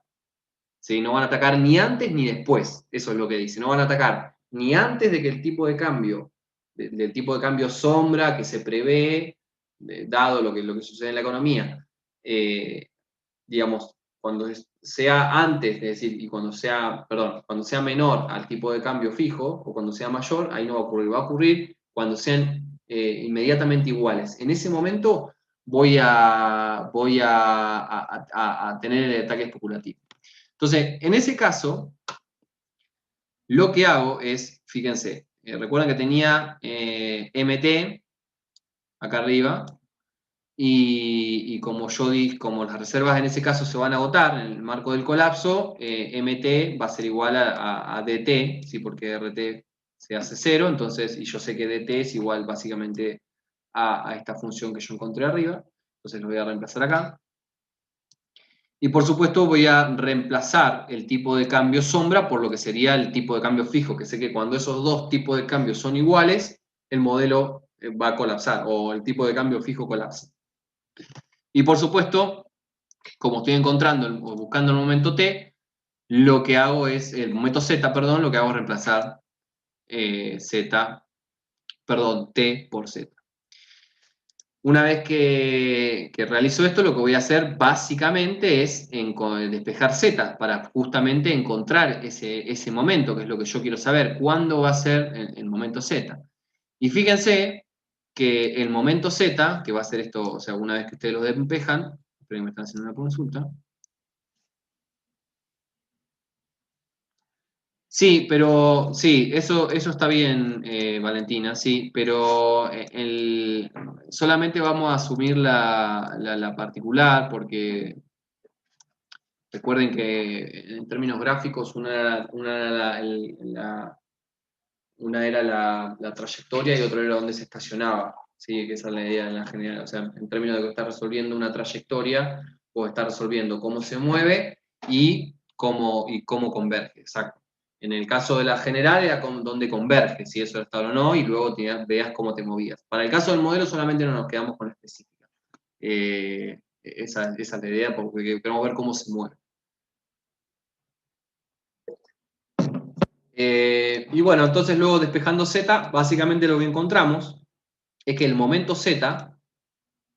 ¿Sí? No van a atacar ni antes ni después, eso es lo que dice, no van a atacar ni antes de que el tipo de cambio, del tipo de cambio sombra que se prevé, dado lo que sucede en la economía, digamos, cuando sea antes, es decir, y cuando sea menor al tipo de cambio fijo, o cuando sea mayor, ahí no va a ocurrir cuando sean inmediatamente iguales. En ese momento voy a tener el ataque especulativo. Entonces, en ese caso, lo que hago es, fíjense, recuerden que tenía MT acá arriba, y como como las reservas en ese caso se van a agotar en el marco del colapso, MT va a ser igual a DT, ¿sí? Porque RT se hace 0, entonces, y yo sé que DT es igual básicamente a esta función que yo encontré arriba, entonces lo voy a reemplazar acá. Y por supuesto voy a reemplazar el tipo de cambio sombra por lo que sería el tipo de cambio fijo, que sé que cuando esos dos tipos de cambio son iguales, el modelo va a colapsar, o el tipo de cambio fijo colapsa. Y por supuesto, como estoy encontrando o buscando el momento t, lo que hago es, el momento z, perdón, lo que hago es reemplazar t por z. Una vez que realizo esto, lo que voy a hacer básicamente es despejar z para justamente encontrar ese momento, que es lo que yo quiero saber, cuándo va a ser el momento z. Y fíjense que el momento z, que va a ser esto, o sea, una vez que ustedes lo despejan, esperen que me están haciendo una consulta. Sí, pero sí, eso está bien, Valentina, sí, pero solamente vamos a asumir la particular, porque recuerden que en términos gráficos una era la trayectoria y otra era dónde se estacionaba, ¿sí? Que esa es la idea en la general, o sea, en términos de que está resolviendo una trayectoria o está resolviendo cómo se mueve y cómo converge, exacto. En el caso de la general era dónde converge, si eso era estable o no, y luego veas cómo te movías. Para el caso del modelo solamente no nos quedamos con la específica. Esa es la idea, porque queremos ver cómo se mueve. Y bueno, entonces luego despejando z, básicamente lo que encontramos es que el momento z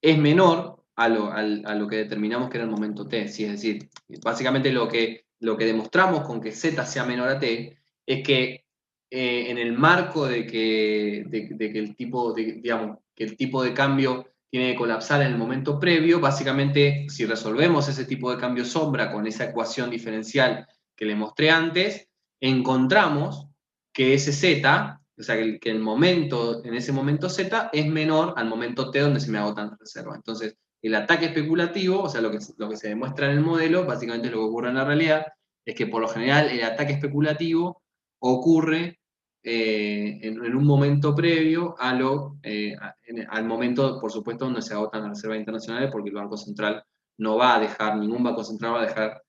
es menor a lo que determinamos que era el momento t. ¿Sí? Es decir, básicamente lo que demostramos con que z sea menor a t es que en el marco de que el tipo digamos, que el tipo de cambio tiene que colapsar en el momento previo, básicamente si resolvemos ese tipo de cambio sombra con esa ecuación diferencial que le mostré antes, encontramos que ese z, o sea, que el momento, en ese momento z, es menor al momento t donde se me agotan las reservas. Entonces, el ataque especulativo, o sea, lo que se demuestra en el modelo, básicamente lo que ocurre en la realidad, es que por lo general el ataque especulativo ocurre en un momento previo al momento, por supuesto, donde se agotan las reservas internacionales, porque el Banco Central no va a dejar, ningún Banco Central va a dejar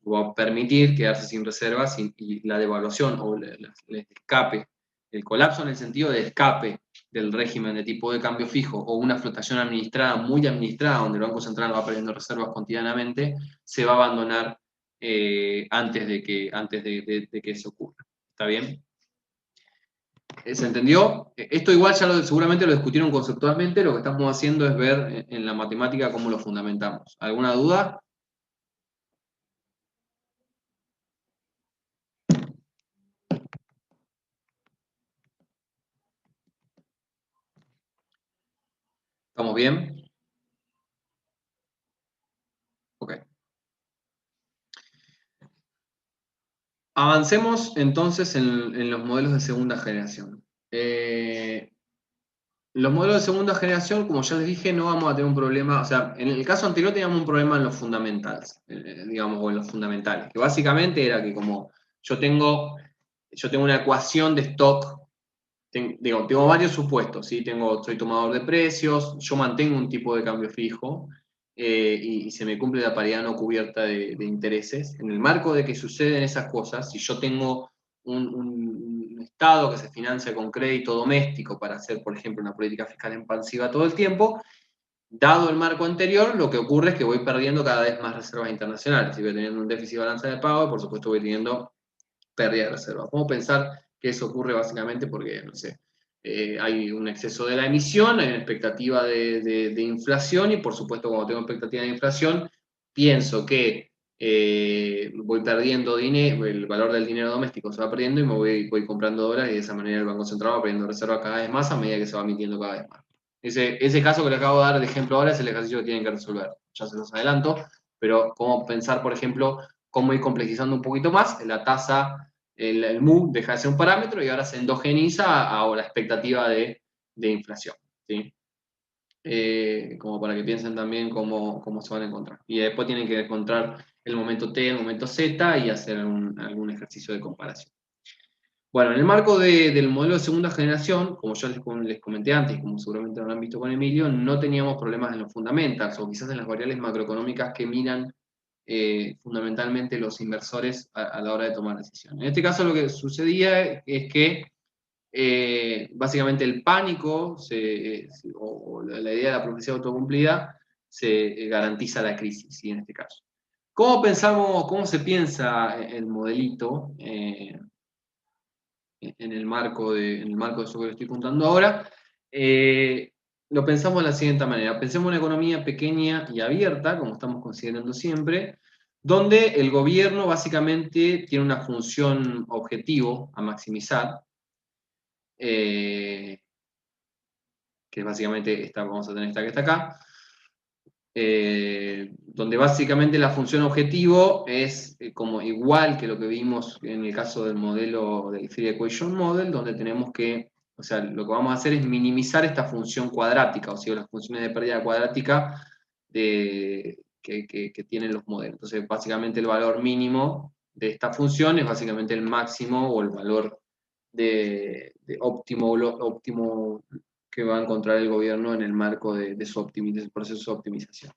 o a permitir quedarse sin reservas y la devaluación o el escape, el colapso en el sentido de escape del régimen de tipo de cambio fijo o una flotación administrada, muy administrada, donde el Banco Central va perdiendo reservas cotidianamente, se va a abandonar antes de que eso ocurra. ¿Está bien? ¿Se entendió? Esto igual ya seguramente lo discutieron conceptualmente, lo que estamos haciendo es ver en la matemática cómo lo fundamentamos. ¿Alguna duda? ¿Estamos bien? Ok. Avancemos entonces en los modelos de segunda generación. Los modelos de segunda generación, como ya les dije, no vamos a tener un problema, o sea, en el caso anterior teníamos un problema en los fundamentals, digamos, o en los fundamentales, que básicamente era que como yo tengo una ecuación de stock, tengo varios supuestos, ¿sí? Soy tomador de precios, yo mantengo un tipo de cambio fijo y se me cumple la paridad no cubierta de intereses. En el marco de que suceden esas cosas, si yo tengo un Estado que se financia con crédito doméstico para hacer, por ejemplo, una política fiscal expansiva todo el tiempo, dado el marco anterior, lo que ocurre es que voy perdiendo cada vez más reservas internacionales. Si voy teniendo un déficit de balanza de pago, por supuesto voy teniendo pérdida de reservas. Podemos pensar que eso ocurre básicamente porque, no sé, hay un exceso de la emisión, hay una expectativa de inflación y por supuesto cuando tengo expectativa de inflación, pienso que voy perdiendo dinero, el valor del dinero doméstico se va perdiendo y voy comprando dólares y de esa manera el Banco Central va perdiendo reservas cada vez más a medida que se va emitiendo cada vez más. Ese caso que le acabo de dar de ejemplo ahora es el ejercicio que tienen que resolver. Ya se los adelanto, pero cómo pensar, por ejemplo, cómo ir complejizando un poquito más, la tasa, el MU deja de ser un parámetro y ahora se endogeniza a la expectativa de inflación. ¿Sí? Como para que piensen también cómo se van a encontrar. Y después tienen que encontrar el momento T, el momento Z y hacer algún ejercicio de comparación. Bueno, en el marco del modelo de segunda generación, como yo les comenté antes, como seguramente lo habrán visto con Emilio, no teníamos problemas en los fundamentals o quizás en las variables macroeconómicas que miran fundamentalmente los inversores a la hora de tomar decisiones. En este caso lo que sucedía es que básicamente el pánico o la idea de la profecía autocumplida se garantiza la crisis, ¿sí? En este caso. ¿Cómo se piensa el modelito en el marco de eso que les estoy contando ahora? Lo pensamos de la siguiente manera. Pensemos en una economía pequeña y abierta, como estamos considerando siempre, donde el gobierno básicamente tiene una función objetivo a maximizar, que básicamente vamos a tener esta que está acá, donde básicamente la función objetivo es como igual que lo que vimos en el caso del modelo del Free Equation Model, donde tenemos que, o sea, lo que vamos a hacer es minimizar esta función cuadrática, o sea, las funciones de pérdida cuadrática que tienen los modelos. Entonces, básicamente el valor mínimo de esta función es básicamente el máximo o el valor de óptimo que va a encontrar el gobierno en el marco de su proceso de optimización.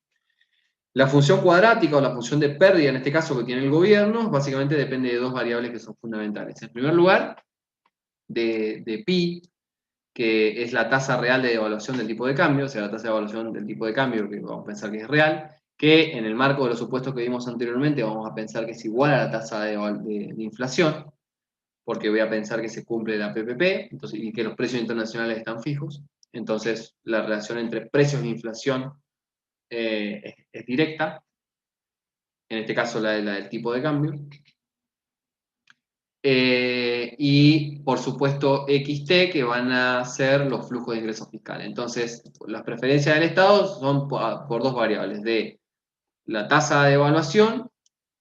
La función cuadrática o la función de pérdida, en este caso que tiene el gobierno, básicamente depende de dos variables que son fundamentales. En primer lugar, de pi, que es la tasa real de devaluación del tipo de cambio, o sea, la tasa de devaluación del tipo de cambio, que vamos a pensar que es real, que en el marco de los supuestos que vimos anteriormente vamos a pensar que es igual a la tasa de inflación, porque voy a pensar que se cumple la PPP, entonces, y que los precios internacionales están fijos. Entonces, la relación entre precios e inflación es directa, en este caso la del tipo de cambio. Y, por supuesto, XT, que van a ser los flujos de ingresos fiscales. Entonces, las preferencias del Estado son por dos variables, de la tasa de evaluación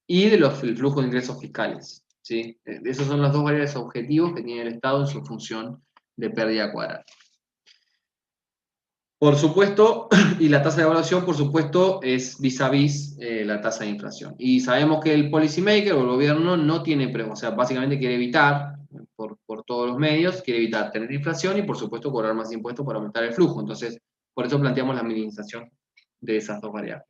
y del flujo de ingresos fiscales, ¿sí? Esas son las dos variables objetivos que tiene el Estado en su función de pérdida cuadrada. Por supuesto, y la tasa de evaluación, por supuesto, es vis a vis la tasa de inflación. Y sabemos que el policymaker o el gobierno no tiene, o sea, básicamente quiere evitar, por todos los medios, quiere evitar tener inflación y, por supuesto, cobrar más impuestos para aumentar el flujo. Entonces, por eso planteamos la minimización de esas dos variables.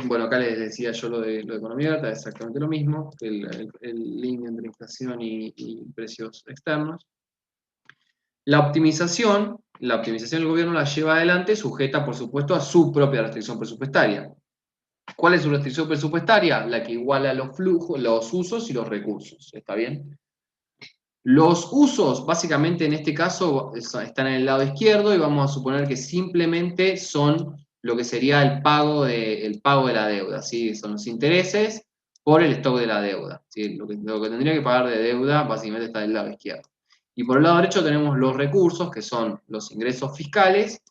Bueno, acá les decía yo lo de economía abierta, exactamente lo mismo, el link entre inflación y precios externos. La optimización del gobierno la lleva adelante sujeta, por supuesto, a su propia restricción presupuestaria. ¿Cuál es su restricción presupuestaria? La que iguala los flujos, los usos y los recursos. ¿Está bien? Los usos, básicamente en este caso, están en el lado izquierdo y vamos a suponer que simplemente son lo que sería el pago de la deuda, ¿sí? Son los intereses por el stock de la deuda, ¿sí? Lo que tendría que pagar de deuda básicamente está del lado izquierdo. Y por el lado derecho tenemos los recursos, que son los ingresos fiscales,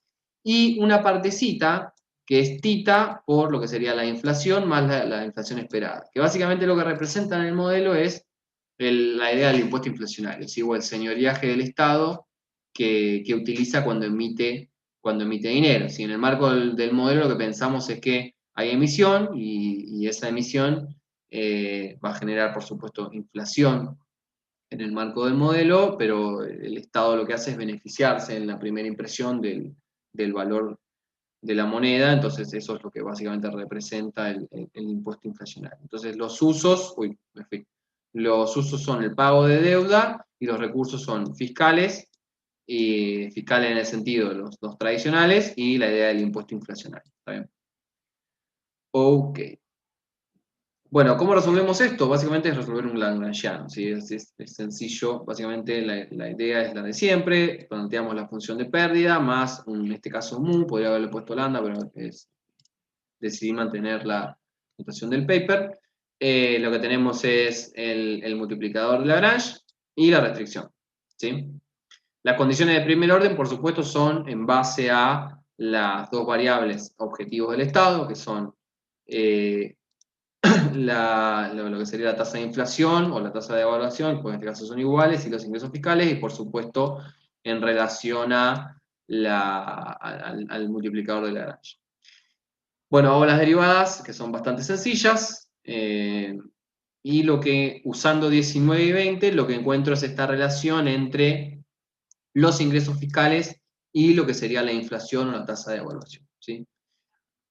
y una partecita que es tita por lo que sería la inflación más la inflación esperada, que básicamente lo que representa en el modelo es la idea del impuesto inflacionario, ¿sí? O el señoriaje del Estado que utiliza cuando emite dinero. ¿Sí? En el marco del modelo lo que pensamos es que hay emisión y esa emisión va a generar, por supuesto, inflación en el marco del modelo, pero el Estado lo que hace es beneficiarse en la primera impresión del valor de la moneda, entonces eso es lo que básicamente representa el impuesto inflacionario. Entonces los usos son el pago de deuda y los recursos son fiscales, y fiscales en el sentido de los tradicionales y la idea del impuesto inflacionario. ¿Está bien? Ok. Bueno, ¿cómo resolvemos esto? Básicamente es resolver un Lagrangiano, ¿sí? Es sencillo, básicamente la idea es la de siempre, planteamos la función de pérdida, más en este caso mu, podría haberle puesto lambda, pero decidí mantener la notación del paper. Lo que tenemos es el multiplicador de Lagrange y la restricción, ¿sí? Las condiciones de primer orden, por supuesto, son en base a las dos variables objetivos del Estado, que son lo que sería la tasa de inflación o la tasa de evaluación, que en este caso son iguales, y los ingresos fiscales, y por supuesto en relación a al multiplicador de Lagrange. Bueno, hago las derivadas, que son bastante sencillas, y usando 19 y 20, lo que encuentro es esta relación entre los ingresos fiscales y lo que sería la inflación o la tasa de evaluación, ¿sí?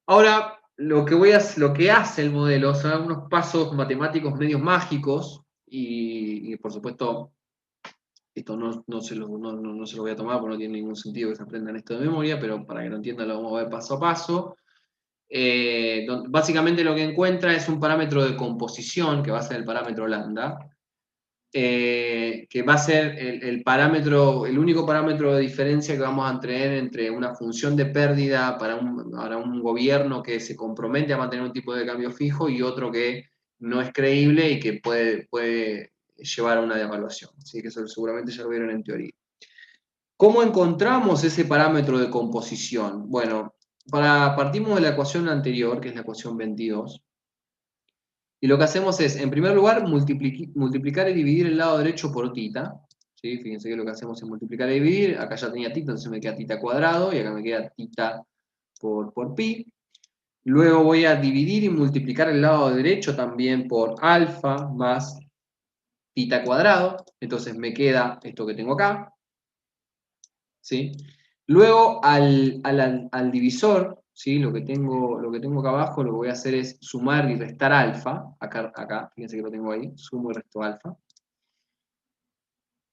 Ahora, lo que hace el modelo son algunos pasos matemáticos medios mágicos, y por supuesto, esto no se lo voy a tomar porque no tiene ningún sentido que se aprendan esto de memoria, pero para que lo entiendan lo vamos a ver paso a paso. Básicamente lo que encuentra es un parámetro de composición, que va a ser el parámetro lambda, que va a ser el único parámetro de diferencia que vamos a tener entre una función de pérdida para un gobierno que se compromete a mantener un tipo de cambio fijo y otro que no es creíble y que puede llevar a una devaluación. Así que eso seguramente ya lo vieron en teoría. ¿Cómo encontramos ese parámetro de composición? Bueno, partimos de la ecuación anterior, que es la ecuación 22, y lo que hacemos es, en primer lugar, multiplicar y dividir el lado derecho por tita. ¿Sí? Fíjense que lo que hacemos es multiplicar y dividir. Acá ya tenía tita, entonces me queda tita cuadrado, y acá me queda tita por pi. Luego voy a dividir y multiplicar el lado derecho también por alfa más tita cuadrado. Entonces me queda esto que tengo acá. ¿Sí? Luego al divisor, ¿sí? Lo que tengo acá abajo, lo que voy a hacer es sumar y restar alfa. Acá, fíjense que lo tengo ahí, sumo y resto alfa.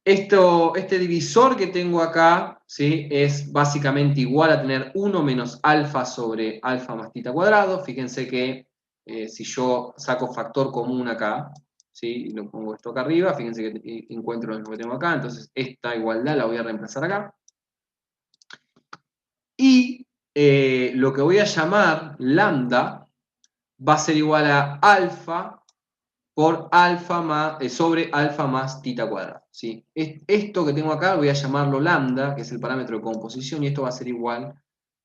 Este divisor que tengo acá, ¿sí? Es básicamente igual a tener 1 menos alfa sobre alfa más tita cuadrado. Fíjense que si yo saco factor común acá, ¿sí? Y lo pongo esto acá arriba, fíjense que encuentro lo mismo que tengo acá, entonces esta igualdad la voy a reemplazar acá. Y lo que voy a llamar lambda va a ser igual a alfa por alfa más, sobre alfa más tita cuadrada, ¿sí? Esto que tengo acá voy a llamarlo lambda, que es el parámetro de composición, y esto va a ser igual,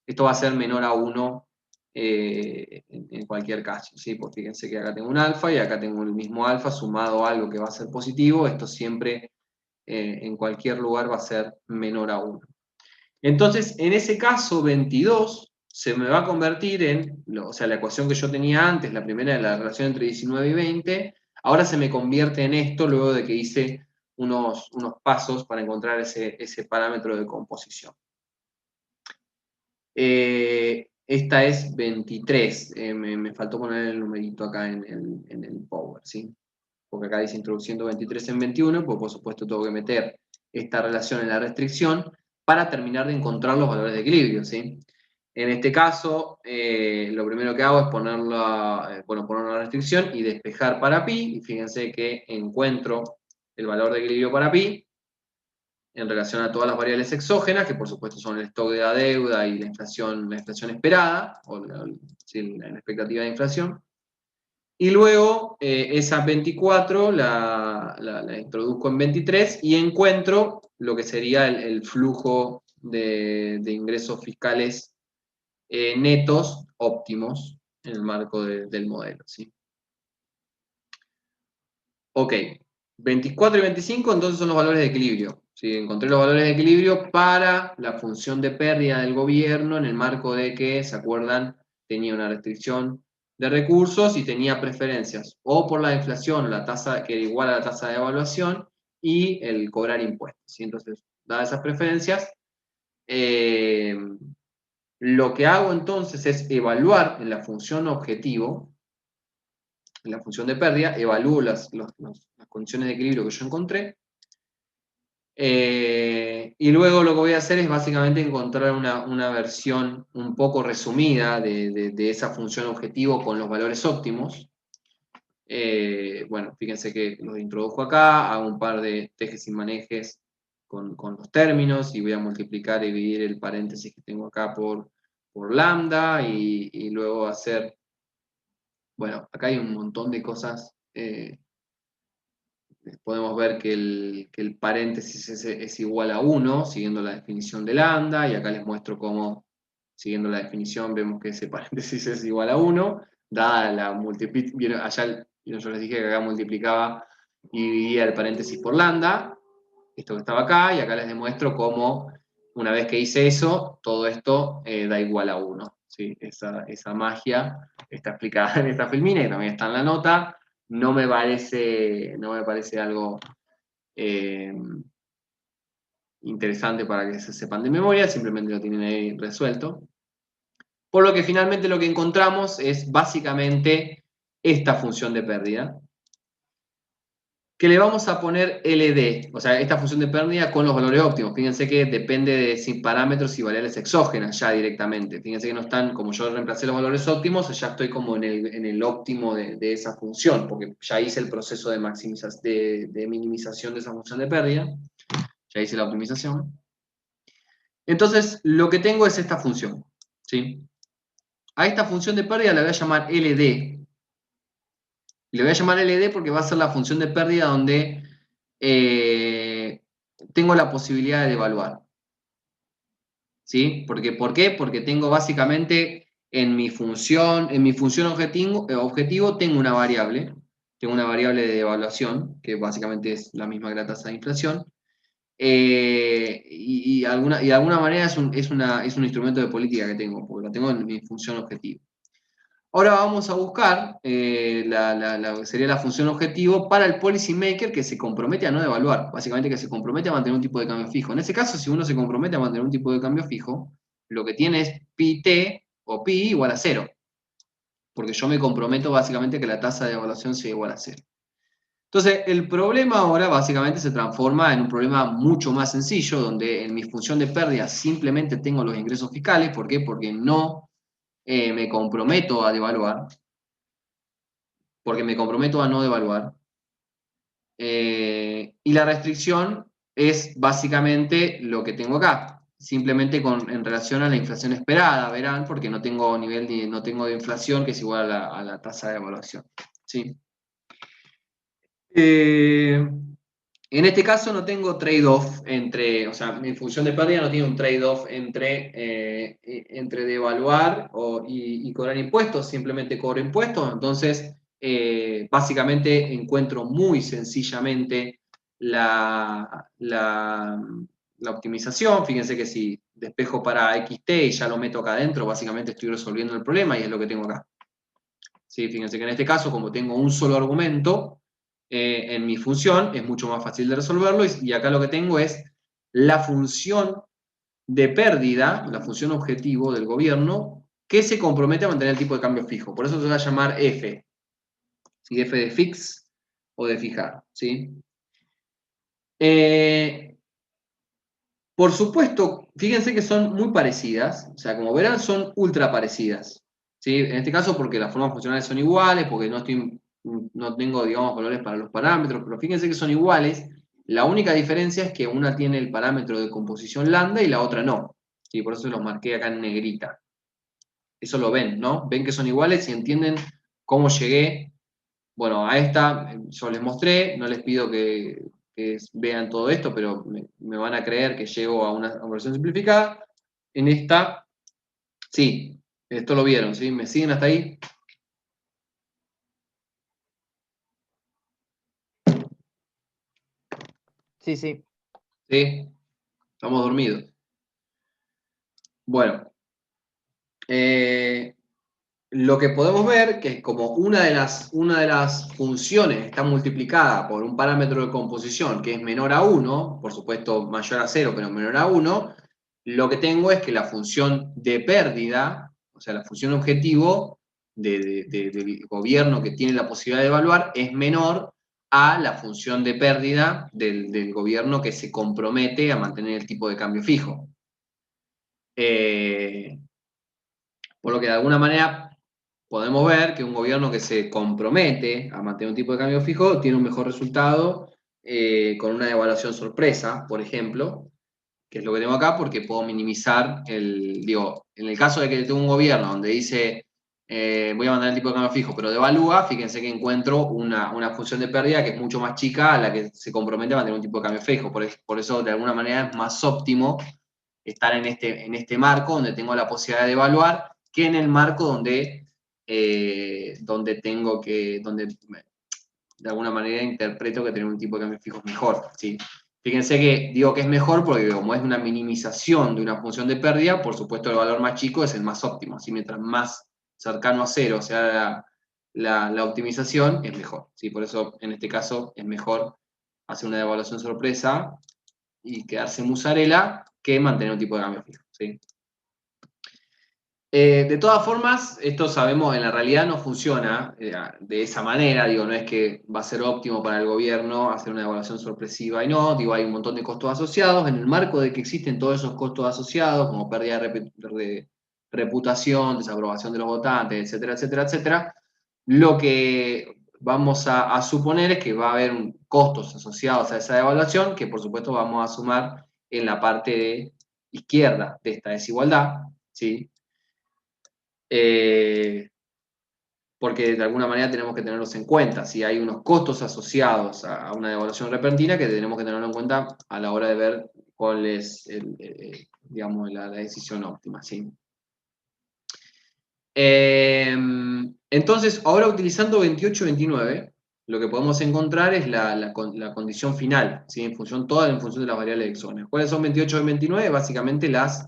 esto va a ser menor a 1 en cualquier caso, ¿sí? Porque fíjense que acá tengo un alfa y acá tengo el mismo alfa sumado a algo que va a ser positivo, esto siempre en cualquier lugar va a ser menor a 1. Entonces, en ese caso, 22 se me va a convertir en, o sea, la ecuación que yo tenía antes, la primera de la relación entre 19 y 20, ahora se me convierte en esto luego de que hice unos pasos para encontrar ese parámetro de composición. Esta es 23, me faltó poner el numerito acá en el power, ¿sí? Porque acá dice introduciendo 23 en 21, pues por supuesto tengo que meter esta relación en la restricción para terminar de encontrar los valores de equilibrio, ¿sí? En este caso, lo primero que hago es poner una restricción y despejar para pi, y fíjense que encuentro el valor de equilibrio para pi en relación a todas las variables exógenas, que por supuesto son el stock de la deuda y la inflación esperada, o la expectativa de inflación. Y luego esa 24 la introduzco en 23 y encuentro lo que sería el flujo de ingresos fiscales netos óptimos en el marco del modelo, ¿sí? Ok, 24 y 25 entonces son los valores de equilibrio. ¿Sí? Encontré los valores de equilibrio para la función de pérdida del gobierno en el marco de que, ¿se acuerdan? Tenía una restricción de recursos y tenía preferencias, o por la inflación, la tasa que era igual a la tasa de evaluación, y el cobrar impuestos. ¿Sí? Entonces, dadas esas preferencias, lo que hago entonces es evaluar en la función objetivo, en la función de pérdida, evalúo las condiciones de equilibrio que yo encontré, y luego lo que voy a hacer es básicamente encontrar una versión un poco resumida de esa función objetivo con los valores óptimos. Bueno, fíjense que los introduzco acá, hago un par de tejes y manejes con los términos y voy a multiplicar y dividir el paréntesis que tengo acá por lambda y luego hacer, bueno, acá hay un montón de cosas. Podemos ver que el paréntesis es igual a 1, siguiendo la definición de lambda, y acá les muestro cómo, siguiendo la definición, vemos que ese paréntesis es igual a 1, dada la multiplicación, allá yo les dije que acá multiplicaba y dividía el paréntesis por lambda, esto que estaba acá, y acá les demuestro cómo, una vez que hice eso, todo esto da igual a 1. ¿Sí? Esa magia está explicada en esta filmina, y también está en la nota. No me parece algo interesante para que se sepan de memoria, simplemente lo tienen ahí resuelto. Por lo que finalmente lo que encontramos es básicamente esta función de pérdida, que le vamos a poner LD, o sea, esta función de pérdida con los valores óptimos. Fíjense que depende de parámetros y variables exógenas ya directamente. Fíjense que no están, como yo reemplacé los valores óptimos, ya estoy como en el óptimo de esa función, porque ya hice el proceso de minimización de esa función de pérdida, ya hice la optimización. Entonces, lo que tengo es esta función, ¿sí? A esta función de pérdida la voy a llamar LD. Y le voy a llamar LD porque va a ser la función de pérdida donde tengo la posibilidad de evaluar. ¿Sí? ¿Por qué? Porque tengo básicamente en mi función objetivo tengo una variable de evaluación, que básicamente es la misma que la tasa de inflación, y de alguna manera es un instrumento de política que tengo, porque lo tengo en mi función objetivo. Ahora vamos a buscar sería la función objetivo para el policy maker que se compromete a no devaluar, básicamente que se compromete a mantener un tipo de cambio fijo. En ese caso, si uno se compromete a mantener un tipo de cambio fijo, lo que tiene es pi-t o pi igual a 0, porque yo me comprometo básicamente que la tasa de evaluación sea igual a 0. Entonces, el problema ahora básicamente se transforma en un problema mucho más sencillo, donde en mi función de pérdida simplemente tengo los ingresos fiscales. ¿Por qué? Porque no me comprometo a devaluar, porque me comprometo a no devaluar. Y la restricción es básicamente lo que tengo acá, simplemente en relación a la inflación esperada, verán, porque no tengo no tengo de inflación que es igual a la tasa de evaluación. ¿Sí? En este caso no tengo trade-off o sea, mi función de pérdida no tiene un trade-off entre devaluar y cobrar impuestos, simplemente cobro impuestos, entonces básicamente encuentro muy sencillamente la optimización. Fíjense que si despejo para XT y ya lo meto acá adentro, básicamente estoy resolviendo el problema y es lo que tengo acá. ¿Sí? Fíjense que en este caso, como tengo un solo argumento en mi función, es mucho más fácil de resolverlo y acá lo que tengo es la función de pérdida, la función objetivo del gobierno, que se compromete a mantener el tipo de cambio fijo. Por eso se va a llamar F. ¿Sí? F de fix o de fijar. ¿Sí? Por supuesto, fíjense que son muy parecidas, o sea, como verán, son ultra parecidas. ¿Sí? En este caso porque las formas funcionales son iguales, porque no tengo, digamos, valores para los parámetros, pero fíjense que son iguales. La única diferencia es que una tiene el parámetro de composición lambda y la otra no. ¿Sí? Por eso los marqué acá en negrita. Eso lo ven, ¿no? Ven que son iguales y entienden cómo llegué. Bueno, a esta yo les mostré, no les pido que vean todo esto, pero me van a creer que llego a una versión simplificada. En esta, sí, esto lo vieron, ¿sí? ¿Me siguen hasta ahí? Sí, sí. Sí, estamos dormidos. Bueno, lo que podemos ver que es como una de las funciones está multiplicada por un parámetro de composición que es menor a 1, por supuesto mayor a 0, pero menor a 1, lo que tengo es que la función de pérdida, o sea, la función objetivo del gobierno que tiene la posibilidad de evaluar es menor a la función de pérdida del gobierno que se compromete a mantener el tipo de cambio fijo. Por lo que de alguna manera podemos ver que un gobierno que se compromete a mantener un tipo de cambio fijo tiene un mejor resultado con una devaluación sorpresa, por ejemplo, que es lo que tengo acá, porque puedo minimizar digo, en el caso de que tengo un gobierno donde dice voy a mantener el tipo de cambio fijo, pero devalúa, fíjense que encuentro una función de pérdida que es mucho más chica a la que se compromete a mantener un tipo de cambio fijo. Por eso, de alguna manera, es más óptimo estar en este marco donde tengo la posibilidad de evaluar que en el marco donde de alguna manera interpreto que tener un tipo de cambio fijo es mejor. ¿Sí? Fíjense que digo que es mejor porque como es una minimización de una función de pérdida, por supuesto el valor más chico es el más óptimo. ¿Sí? Mientras más cercano a cero sea la optimización, es mejor. ¿Sí? Por eso en este caso es mejor hacer una devaluación sorpresa y quedarse musarela que mantener un tipo de cambio fijo. ¿Sí? De todas formas, esto sabemos, en la realidad no funciona de esa manera, digo, no es que va a ser óptimo para el gobierno hacer una evaluación sorpresiva y no, digo, hay un montón de costos asociados, en el marco de que existen todos esos costos asociados, como pérdida de reputación, desaprobación de los votantes, etcétera, etcétera, etcétera, lo que vamos a suponer es que va a haber costos asociados a esa evaluación, que por supuesto vamos a sumar en la parte de izquierda de esta desigualdad, ¿sí? Porque de alguna manera tenemos que tenerlos en cuenta. Si hay unos costos asociados a una devaluación repentina que tenemos que tenerlo en cuenta a la hora de ver cuál es digamos, la decisión óptima. ¿Sí? Entonces, ahora utilizando 28-29, lo que podemos encontrar es la condición final, ¿sí? Toda en función de las variables exógenas. ¿Cuáles son 28 y 29? Básicamente las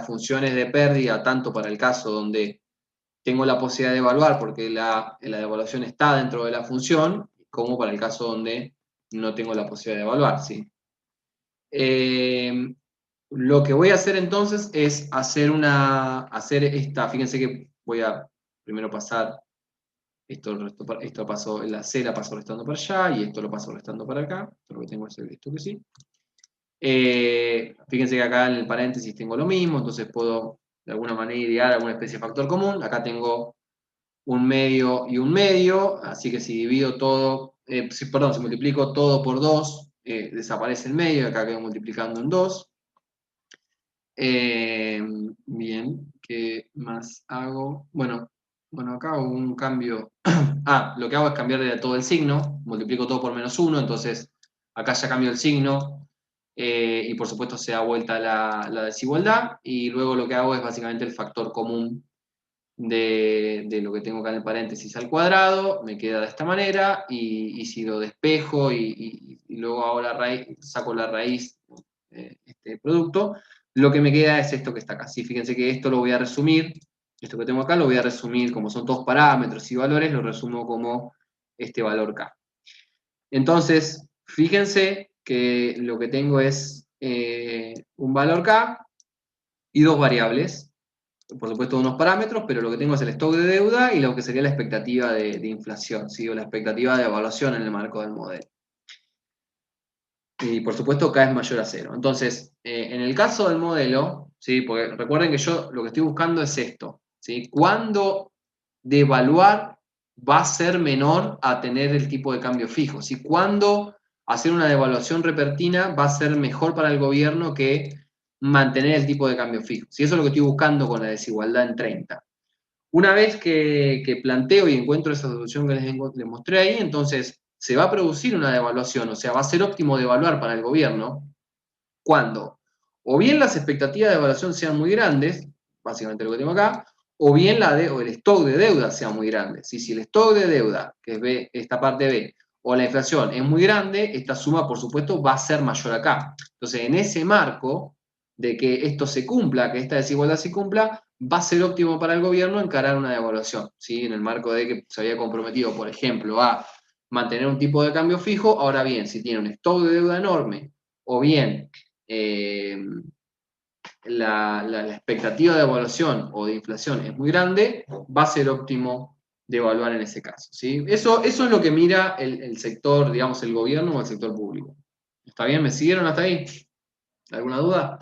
funciones de pérdida, tanto para el caso donde tengo la posibilidad de evaluar porque la evaluación está dentro de la función, como para el caso donde no tengo la posibilidad de evaluar. ¿Sí? Lo que voy a hacer entonces es hacer esta, fíjense que voy a primero pasar esto paso, la C la paso restando para allá y esto lo paso restando para acá, lo que tengo es esto que sí. Fíjense que acá en el paréntesis tengo lo mismo, entonces puedo de alguna manera idear alguna especie de factor común. Acá tengo un medio y un medio, así que si divido todo, si multiplico todo por 2, desaparece el medio, acá quedo multiplicando en 2. Bien, ¿qué más hago? Bueno, acá hago un cambio. Lo que hago es cambiar todo el signo, multiplico todo por -1, entonces acá ya cambio el signo, y por supuesto se da vuelta la desigualdad, y luego lo que hago es básicamente el factor común de lo que tengo acá en el paréntesis al cuadrado, me queda de esta manera, y si lo despejo y luego hago la raíz, saco la raíz de este producto, lo que me queda es esto que está acá. Sí, fíjense que esto lo voy a resumir, esto que tengo acá lo voy a resumir, como son todos parámetros y valores, lo resumo como este valor K. Entonces, fíjense que lo que tengo es un valor K y dos variables, por supuesto unos parámetros, pero lo que tengo es el stock de deuda y lo que sería la expectativa de inflación, ¿sí? O la expectativa de evaluación en el marco del modelo. Y por supuesto K es mayor a 0. Entonces, en el caso del modelo, ¿sí? Porque recuerden que yo lo que estoy buscando es esto, ¿sí? ¿Cuándo devaluar va a ser menor a tener el tipo de cambio fijo? ¿Sí? ¿Cuándo hacer una devaluación repentina va a ser mejor para el gobierno que mantener el tipo de cambio fijo? ¿Sí? Eso es lo que estoy buscando con la desigualdad en 30. Una vez que planteo y encuentro esa solución que les mostré ahí, entonces se va a producir una devaluación, o sea, va a ser óptimo devaluar para el gobierno cuando o bien las expectativas de evaluación sean muy grandes, básicamente lo que tengo acá, o bien o el stock de deuda sea muy grande. Si el stock de deuda, que es B, esta parte B, o la inflación es muy grande, esta suma, por supuesto, va a ser mayor acá. Entonces, en ese marco de que esto se cumpla, que esta desigualdad se cumpla, va a ser óptimo para el gobierno encarar una devaluación, ¿sí? En el marco de que se había comprometido, por ejemplo, a mantener un tipo de cambio fijo. Ahora bien, si tiene un stock de deuda enorme, o bien la expectativa de evaluación o de inflación es muy grande, va a ser óptimo devaluar en ese caso, ¿sí? Eso es lo que mira el sector, digamos, el gobierno o el sector público. ¿Está bien? ¿Me siguieron hasta ahí? ¿Alguna duda?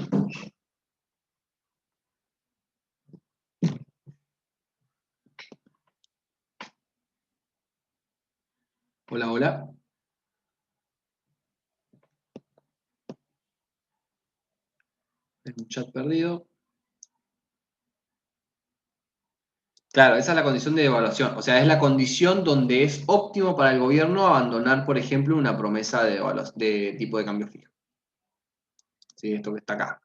Hola, hola. Es un chat perdido. Claro, esa es la condición de evaluación. O sea, es la condición donde es óptimo para el gobierno abandonar, por ejemplo, una promesa de tipo de cambio fijo. ¿Sí? Esto que está acá.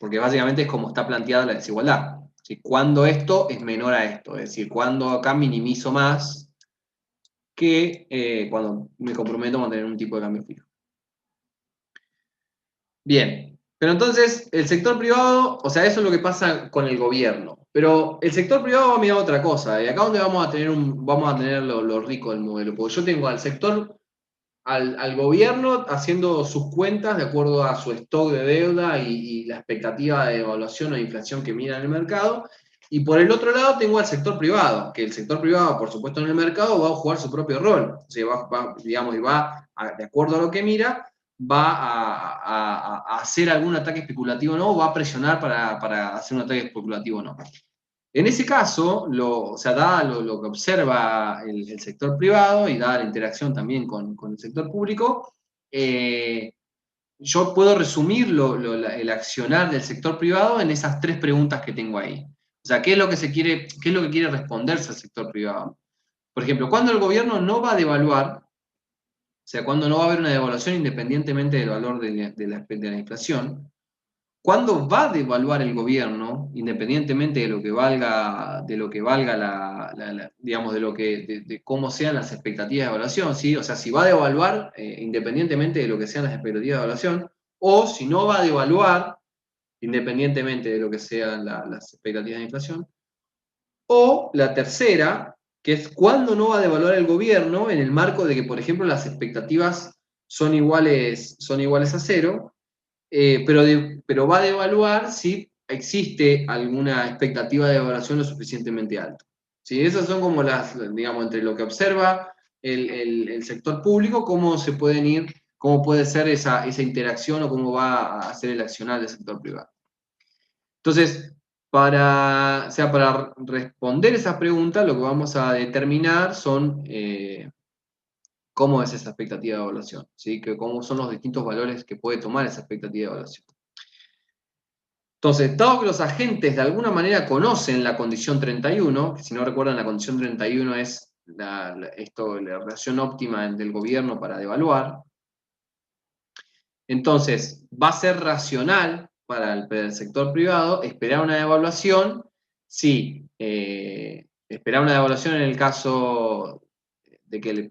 Porque básicamente es como está planteada la desigualdad. ¿Sí? Cuando esto es menor a esto. Es decir, cuando acá minimizo más que cuando me comprometo a mantener un tipo de cambio fijo. Bien, pero entonces el sector privado, o sea, eso es lo que pasa con el gobierno. Pero el sector privado va a mirar otra cosa. Y acá donde vamos a tener lo rico del modelo. Porque yo tengo al sector, al gobierno haciendo sus cuentas de acuerdo a su stock de deuda y la expectativa de evaluación o de inflación que mira en el mercado. Y por el otro lado tengo al sector privado, que el sector privado, por supuesto, en el mercado va a jugar su propio rol. O sea, digamos, y de acuerdo a lo que mira, va a hacer algún ataque especulativo o no, o va a presionar para hacer un ataque especulativo o no. En ese caso, o sea, dado lo que observa el sector privado y dada la interacción también con el sector público, yo puedo resumir el accionar del sector privado en esas tres preguntas que tengo ahí. O sea, ¿qué es lo que quiere responderse al sector privado? Por ejemplo, ¿cuándo el gobierno no va a devaluar? O sea, ¿cuándo no va a haber una devaluación independientemente del valor de la inflación? ¿Cuándo va a devaluar el gobierno, independientemente de lo que valga digamos, de cómo sean las expectativas de evaluación, ¿sí? O sea, si va a devaluar independientemente de lo que sean las expectativas de evaluación, o si no va a devaluar independientemente de lo que sean las expectativas de inflación, o la tercera, que es cuándo no va a devaluar el gobierno en el marco de que, por ejemplo, las expectativas son iguales a cero, pero va a devaluar si existe alguna expectativa de evaluación lo suficientemente alta. ¿Sí? Esas son como digamos, entre lo que observa el sector público, cómo se pueden ir, cómo puede ser esa interacción o cómo va a ser el accionar del sector privado. Entonces, O sea, para responder esas preguntas, lo que vamos a determinar son cómo es esa expectativa de evaluación, ¿sí? Cómo son los distintos valores que puede tomar esa expectativa de evaluación. Entonces, dado que los agentes de alguna manera conocen la condición 31, que si no recuerdan, la condición 31 es la relación óptima del gobierno para devaluar, entonces va a ser racional para el sector privado esperar una devaluación si esperar una devaluación en el caso de que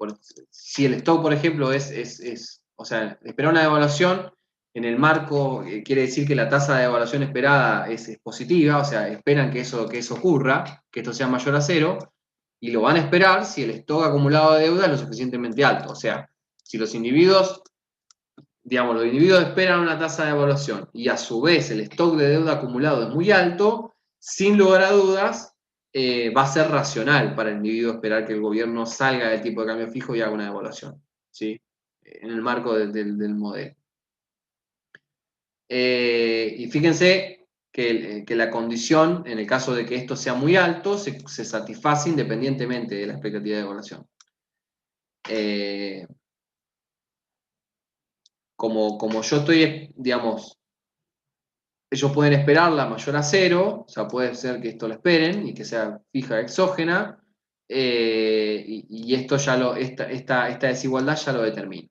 si el stock, por ejemplo, o sea, esperar una devaluación en el marco, quiere decir que la tasa de devaluación esperada es positiva, o sea, esperan que eso ocurra, que esto sea mayor a cero, y lo van a esperar si el stock acumulado de deuda es lo suficientemente alto. O sea, si los individuos esperan una tasa de evaluación y a su vez el stock de deuda acumulado es muy alto, sin lugar a dudas, va a ser racional para el individuo esperar que el gobierno salga del tipo de cambio fijo y haga una devaluación, ¿sí? En el marco del modelo. Y fíjense que la condición, en el caso de que esto sea muy alto, se satisface independientemente de la expectativa de evaluación. Como yo estoy, digamos, ellos pueden esperarla mayor a cero, o sea, puede ser que esto lo esperen y que sea fija exógena, y esto esta desigualdad ya lo determina.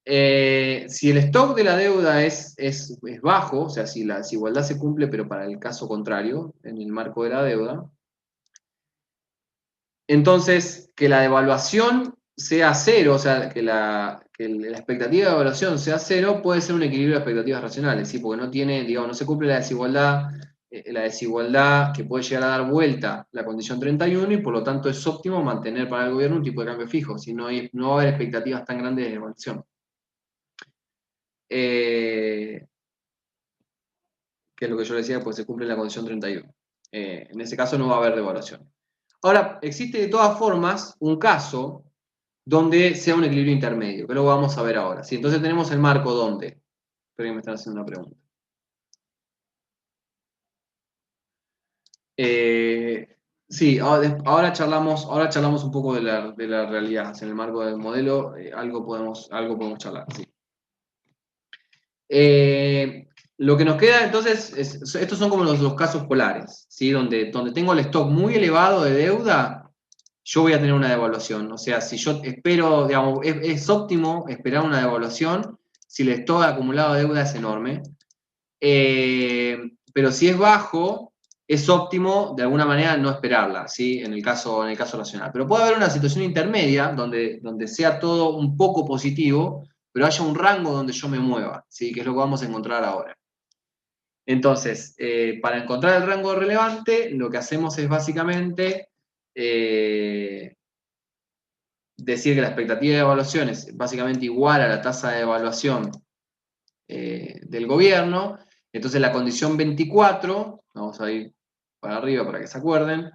Si el stock de la deuda es bajo, o sea, si la desigualdad se cumple, pero para el caso contrario, en el marco de la deuda, entonces que la devaluación sea cero, o sea, que la expectativa de evaluación sea cero, puede ser un equilibrio de expectativas racionales, ¿sí? Porque no tiene, digamos, no se cumple la desigualdad que puede llegar a dar vuelta la condición 31 y por lo tanto es óptimo mantener para el gobierno un tipo de cambio fijo, si no va a haber expectativas tan grandes de evaluación. Que es lo que yo decía, pues se cumple la condición 31. En ese caso no va a haber devaluación. Ahora, existe de todas formas un caso donde sea un equilibrio intermedio, que lo vamos a ver ahora. ¿Sí? Entonces tenemos el marco donde. Espero que me están haciendo una pregunta. Sí, ahora charlamos un poco de la realidad. En el marco del modelo, algo podemos charlar. Sí. Lo que nos queda entonces, estos son como los casos polares, ¿sí? Donde tengo el stock muy elevado de deuda, yo voy a tener una devaluación. O sea, si yo espero, digamos, es óptimo esperar una devaluación si el stock acumulado de deuda es enorme. Pero si es bajo, es óptimo de alguna manera no esperarla, ¿sí? En el caso racional. Pero puede haber una situación intermedia donde sea todo un poco positivo, pero haya un rango donde yo me mueva, ¿sí? Que es lo que vamos a encontrar ahora. Entonces, para encontrar el rango relevante, lo que hacemos es básicamente decir que la expectativa de evaluación es básicamente igual a la tasa de evaluación del gobierno. Entonces la condición 24, vamos a ir para arriba para que se acuerden,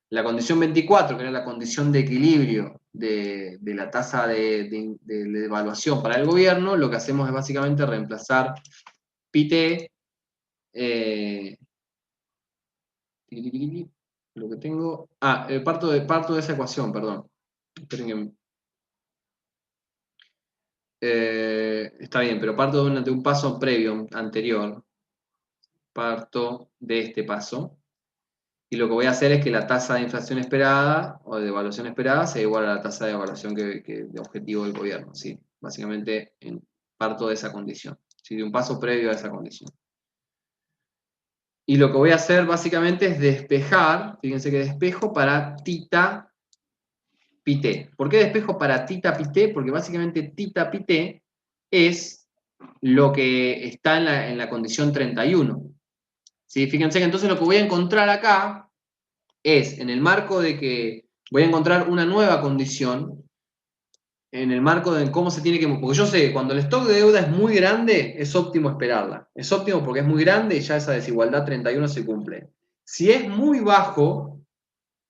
la condición 24, que era la condición de equilibrio de la tasa de evaluación para el gobierno, lo que hacemos es básicamente reemplazar pi-t, lo que tengo, parto de esa ecuación, perdón. Esperen que, está bien, pero parto de un paso previo, anterior. Parto de este paso. Y lo que voy a hacer es que la tasa de inflación esperada o de devaluación esperada sea igual a la tasa de evaluación de objetivo del gobierno. ¿Sí? Básicamente parto de esa condición, ¿sí? De un paso previo a esa condición. Y lo que voy a hacer básicamente es despejar, fíjense que despejo para tita pi t. ¿Por qué despejo para tita pi t? Porque básicamente tita pi t es lo que está en la condición 31. ¿Sí? Fíjense que entonces lo que voy a encontrar acá es, en el marco de que voy a encontrar una nueva condición, en el marco de cómo se tiene que... Porque yo sé que cuando el stock de deuda es muy grande, es óptimo esperarla. Es óptimo porque es muy grande y ya esa desigualdad 31 se cumple. Si es muy bajo,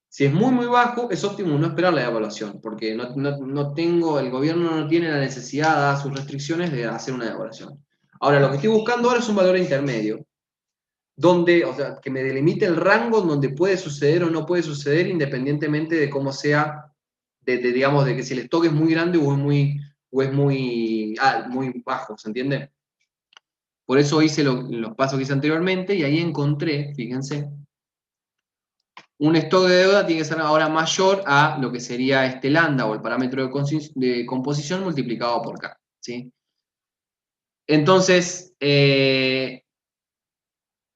si es muy, muy bajo, es óptimo no esperar la devaluación, porque el gobierno no tiene la necesidad, dadas sus restricciones, de hacer una devaluación. Ahora, lo que estoy buscando ahora es un valor intermedio. donde, o sea, que me delimite el rango donde puede suceder o no puede suceder, independientemente de cómo sea, digamos, de que si el stock es muy grande o es muy bajo, ¿se entiende? Por eso hice los pasos que hice anteriormente y ahí encontré, fíjense, un stock de deuda tiene que ser ahora mayor a lo que sería este lambda o el parámetro de composición multiplicado por K, ¿sí? Entonces,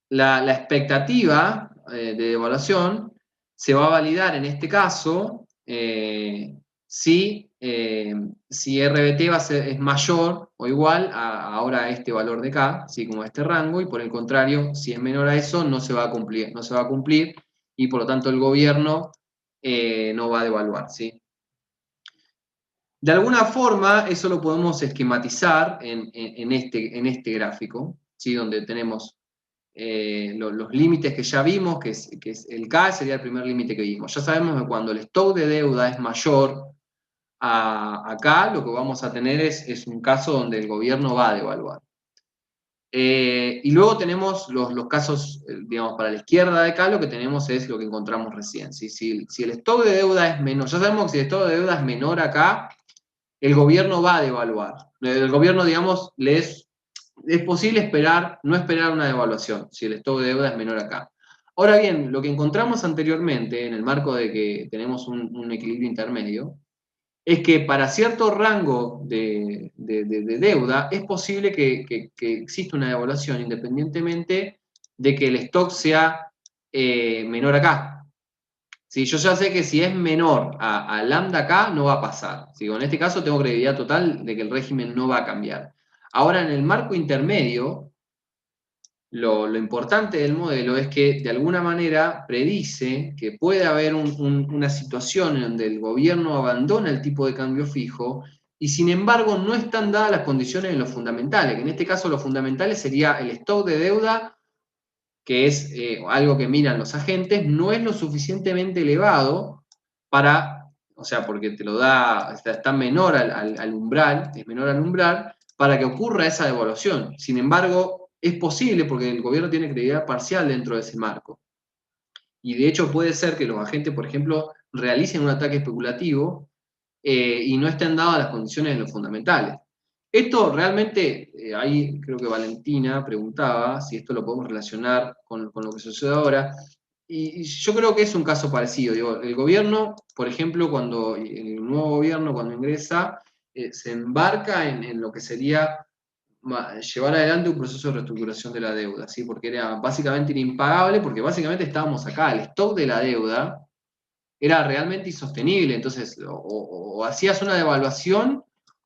la expectativa de evaluación se va a validar en este caso si RBT es mayor o igual a ahora este valor de K, ¿sí? Como este rango, y por el contrario, si es menor a eso, no se va a cumplir y por lo tanto el gobierno no va a devaluar, ¿sí? De alguna forma, eso lo podemos esquematizar en este gráfico, ¿sí? Donde tenemos los límites que ya vimos, que es el K sería el primer límite que vimos. Ya sabemos que cuando el stock de deuda es mayor a K, lo que vamos a tener es un caso donde el gobierno va a devaluar. Y luego tenemos los casos, digamos, para la izquierda de K, lo que tenemos es lo que encontramos recién. ¿Sí? Si el stock de deuda es menor, ya sabemos que si el stock de deuda es menor a K, el gobierno va a devaluar. El gobierno, digamos, es posible no esperar una devaluación si el stock de deuda es menor acá. Ahora bien, lo que encontramos anteriormente, en el marco de que tenemos un equilibrio intermedio, es que para cierto rango de deuda es posible que exista una devaluación independientemente de que el stock sea menor acá. Sí, yo ya sé que si es menor a lambda K, no va a pasar. ¿Sí? En este caso tengo credibilidad total de que el régimen no va a cambiar. Ahora, en el marco intermedio, lo importante del modelo es que de alguna manera predice que puede haber una situación en donde el gobierno abandona el tipo de cambio fijo y sin embargo no están dadas las condiciones en los fundamentales, que en este caso los fundamentales sería el stock de deuda, que es algo que miran los agentes, no es lo suficientemente elevado o sea, porque te lo da, está menor al umbral, es menor al umbral, para que ocurra esa devaluación. Sin embargo, es posible porque el gobierno tiene credibilidad parcial dentro de ese marco. Y de hecho puede ser que los agentes, por ejemplo, realicen un ataque especulativo y no estén dadas las condiciones en los fundamentales. Esto realmente, ahí creo que Valentina preguntaba si esto lo podemos relacionar con lo que sucede ahora, y yo creo que es un caso parecido. Digo, el gobierno, por ejemplo, el nuevo gobierno cuando ingresa, se embarca en lo que sería llevar adelante un proceso de reestructuración de la deuda, ¿sí? Porque básicamente era impagable, porque básicamente estábamos acá, el stock de la deuda era realmente insostenible. Entonces, o hacías una devaluación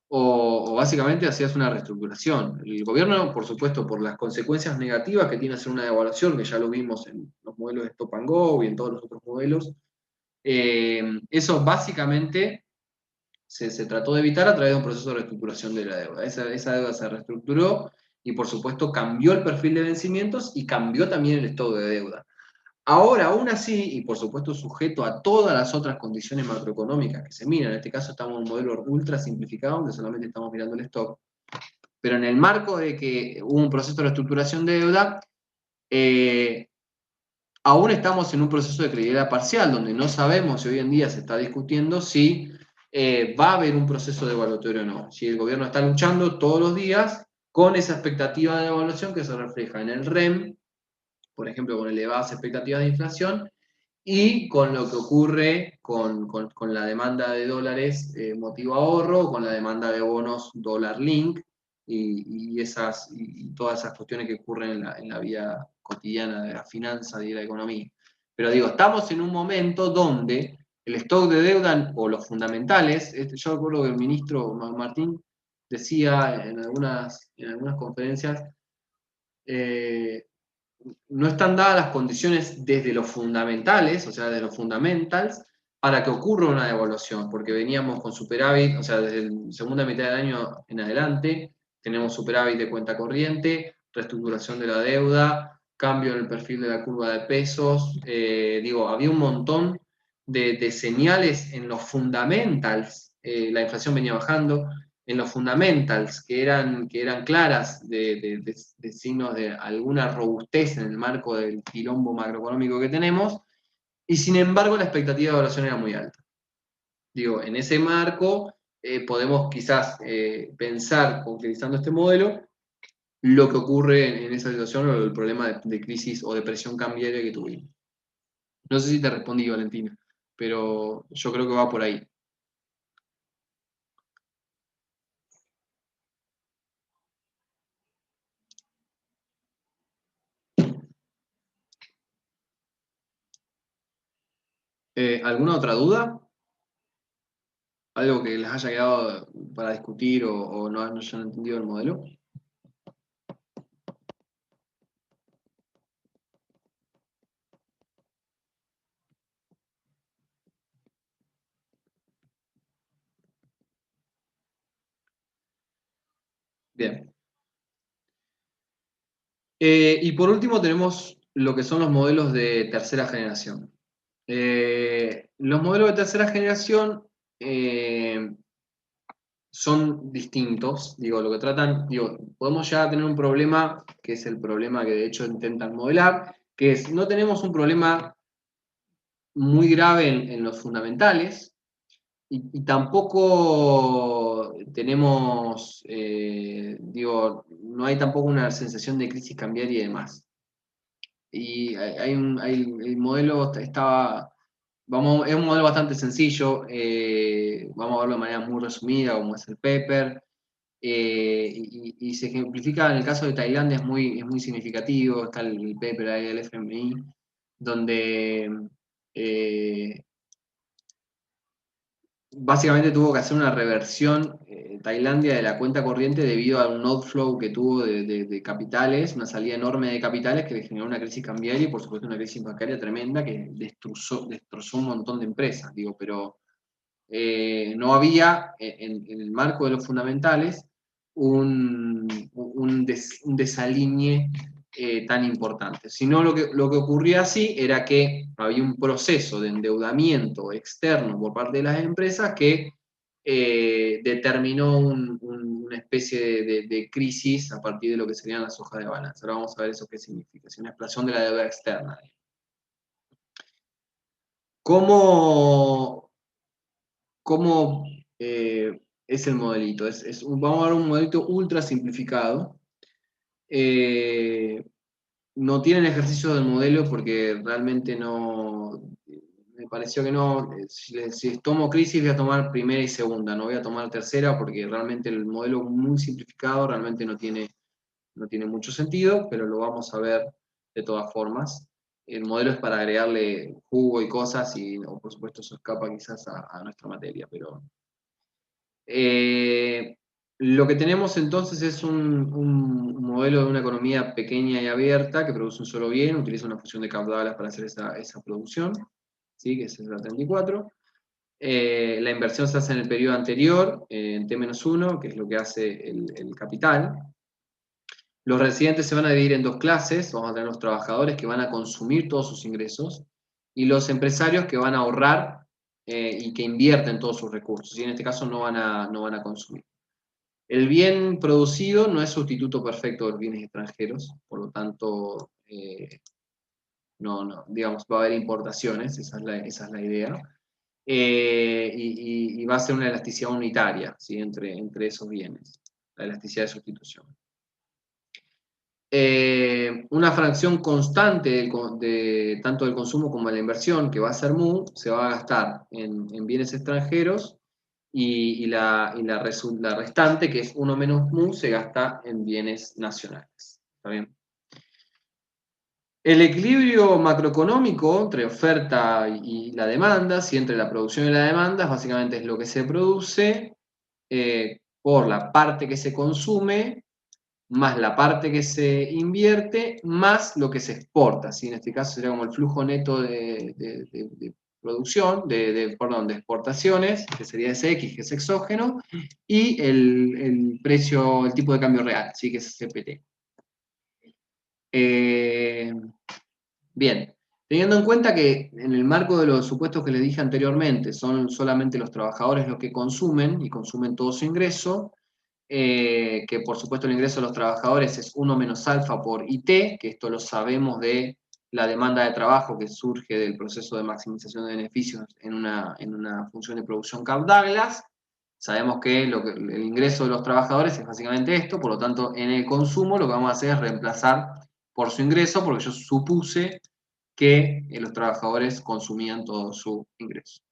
o básicamente hacías una reestructuración. El gobierno, por supuesto, por las consecuencias negativas que tiene hacer una devaluación, que ya lo vimos en los modelos de Stop and Go y en todos los otros modelos, eso básicamente se trató de evitar a través de un proceso de reestructuración de la deuda. Esa deuda se reestructuró y, por supuesto, cambió el perfil de vencimientos y cambió también el stock de deuda. Ahora, aún así, y por supuesto sujeto a todas las otras condiciones macroeconómicas que se miran, en este caso estamos en un modelo ultra simplificado, donde solamente estamos mirando el stock, pero en el marco de que hubo un proceso de reestructuración de deuda, aún estamos en un proceso de credibilidad parcial, donde no sabemos si hoy en día se está discutiendo si va a haber un proceso de evaluatorio o no. Si el gobierno está luchando todos los días con esa expectativa de evaluación que se refleja en el REM, por ejemplo, con elevadas expectativas de inflación, y con lo que ocurre con la demanda de dólares motivo ahorro, con la demanda de bonos dólar link, y todas esas cuestiones que ocurren en la vida cotidiana de la finanza y de la economía. Pero digo, estamos en un momento donde el stock de deuda o los fundamentales, yo recuerdo que el ministro Martín decía en algunas conferencias, no están dadas las condiciones desde los fundamentales, o sea, desde los fundamentals, para que ocurra una devaluación, porque veníamos con superávit, o sea, desde la segunda mitad del año en adelante, tenemos superávit de cuenta corriente, reestructuración de la deuda, cambio en el perfil de la curva de pesos, había un montón de señales en los fundamentals, la inflación venía bajando, en los fundamentals, que eran claras de signos de alguna robustez en el marco del quilombo macroeconómico que tenemos, y sin embargo la expectativa de evaluación era muy alta. Digo, en ese marco podemos quizás pensar, utilizando este modelo, lo que ocurre en esa situación o el problema de crisis o de presión cambiaria que tuvimos. No sé si te respondí, Valentina, pero yo creo que va por ahí. ¿Alguna otra duda? ¿Algo que les haya quedado para discutir o no hayan entendido el modelo? Bien. Y por último tenemos lo que son los modelos de tercera generación. Los modelos de tercera generación son distintos, digo, lo que tratan, digo, podemos ya tener un problema, que es el problema que de hecho intentan modelar, que es, no tenemos un problema muy grave en los fundamentales, y tampoco tenemos, digo, no hay tampoco una sensación de crisis cambiaria y demás. Y el modelo estaba, es un modelo bastante sencillo, vamos a verlo de manera muy resumida, como es el paper, y se ejemplifica en el caso de Tailandia, es muy significativo, está el paper ahí del FMI, donde básicamente tuvo que hacer una reversión Tailandia de la cuenta corriente debido a un outflow que tuvo de capitales, una salida enorme de capitales que le generó una crisis cambiaria y por supuesto una crisis bancaria tremenda que destrozó un montón de empresas, digo, pero no había en el marco de los fundamentales un desalinee tan importante. Sino lo que ocurría así era que había un proceso de endeudamiento externo por parte de las empresas que determinó una especie de crisis a partir de lo que serían las hojas de balance. Ahora vamos a ver eso qué significa. Es una explosión de la deuda externa. ¿Cómo es el modelito? Vamos a ver un modelito ultra simplificado. No tienen ejercicio del modelo porque realmente no, me pareció que no, si tomo crisis voy a tomar primera y segunda, no voy a tomar tercera porque realmente el modelo muy simplificado realmente no tiene mucho sentido, pero lo vamos a ver de todas formas. El modelo es para agregarle jugo y cosas y por supuesto eso escapa quizás a nuestra materia, pero lo que tenemos entonces es un modelo de una economía pequeña y abierta que produce un solo bien, utiliza una función de caudales para hacer esa producción, ¿sí? Que es el 34. La inversión se hace en el periodo anterior, en T-1, que es lo que hace el capital. Los residentes se van a dividir en dos clases, vamos a tener los trabajadores que van a consumir todos sus ingresos y los empresarios que van a ahorrar y que invierten todos sus recursos, y en este caso no van a consumir. El bien producido no es sustituto perfecto de los bienes extranjeros, por lo tanto, digamos, va a haber importaciones, esa es la idea, y va a ser una elasticidad unitaria, ¿sí? entre esos bienes, la elasticidad de sustitución. Una fracción constante tanto del consumo como de la inversión, que va a ser mu, se va a gastar en bienes extranjeros y la restante, que es 1 menos mu, se gasta en bienes nacionales. ¿Está bien? El equilibrio macroeconómico entre oferta y la demanda, si entre la producción y la demanda, básicamente es lo que se produce por la parte que se consume más la parte que se invierte, más lo que se exporta, ¿sí? En este caso sería como el flujo neto de producción, perdón, de exportaciones, que sería ese X, que es exógeno, y el precio, el tipo de cambio real, ¿sí? Que es CPT. Bien, teniendo en cuenta que en el marco de los supuestos que les dije anteriormente, son solamente los trabajadores los que consumen y consumen todo su ingreso, que por supuesto el ingreso de los trabajadores es 1 menos alfa por IT, que esto lo sabemos de la demanda de trabajo que surge del proceso de maximización de beneficios en una función de producción Kapf-Douglas. Sabemos que el ingreso de los trabajadores es básicamente esto, por lo tanto en el consumo lo que vamos a hacer es reemplazar por su ingreso, porque yo supuse que los trabajadores consumían todo su ingreso.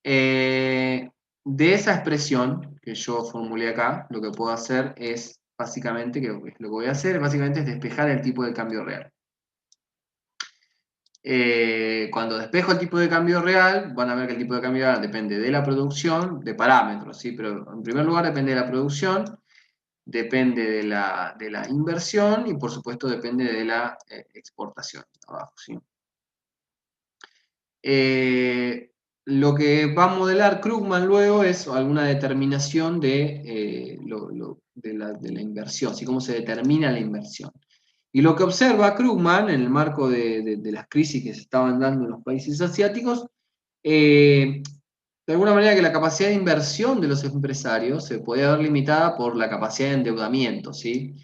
De esa expresión que yo formulé acá, lo que puedo hacer es básicamente, lo que voy a hacer básicamente es despejar el tipo de cambio real. Cuando despejo el tipo de cambio real, van a ver que el tipo de cambio real depende de la producción, de parámetros, ¿sí? Pero en primer lugar depende de la producción, depende de la inversión y por supuesto depende de la exportación. Abajo, ¿sí? Lo que va a modelar Krugman luego es alguna determinación de la inversión, así como se determina la inversión. Y lo que observa Krugman en el marco de las crisis que se estaban dando en los países asiáticos, de alguna manera que la capacidad de inversión de los empresarios se podía ver limitada por la capacidad de endeudamiento, ¿sí?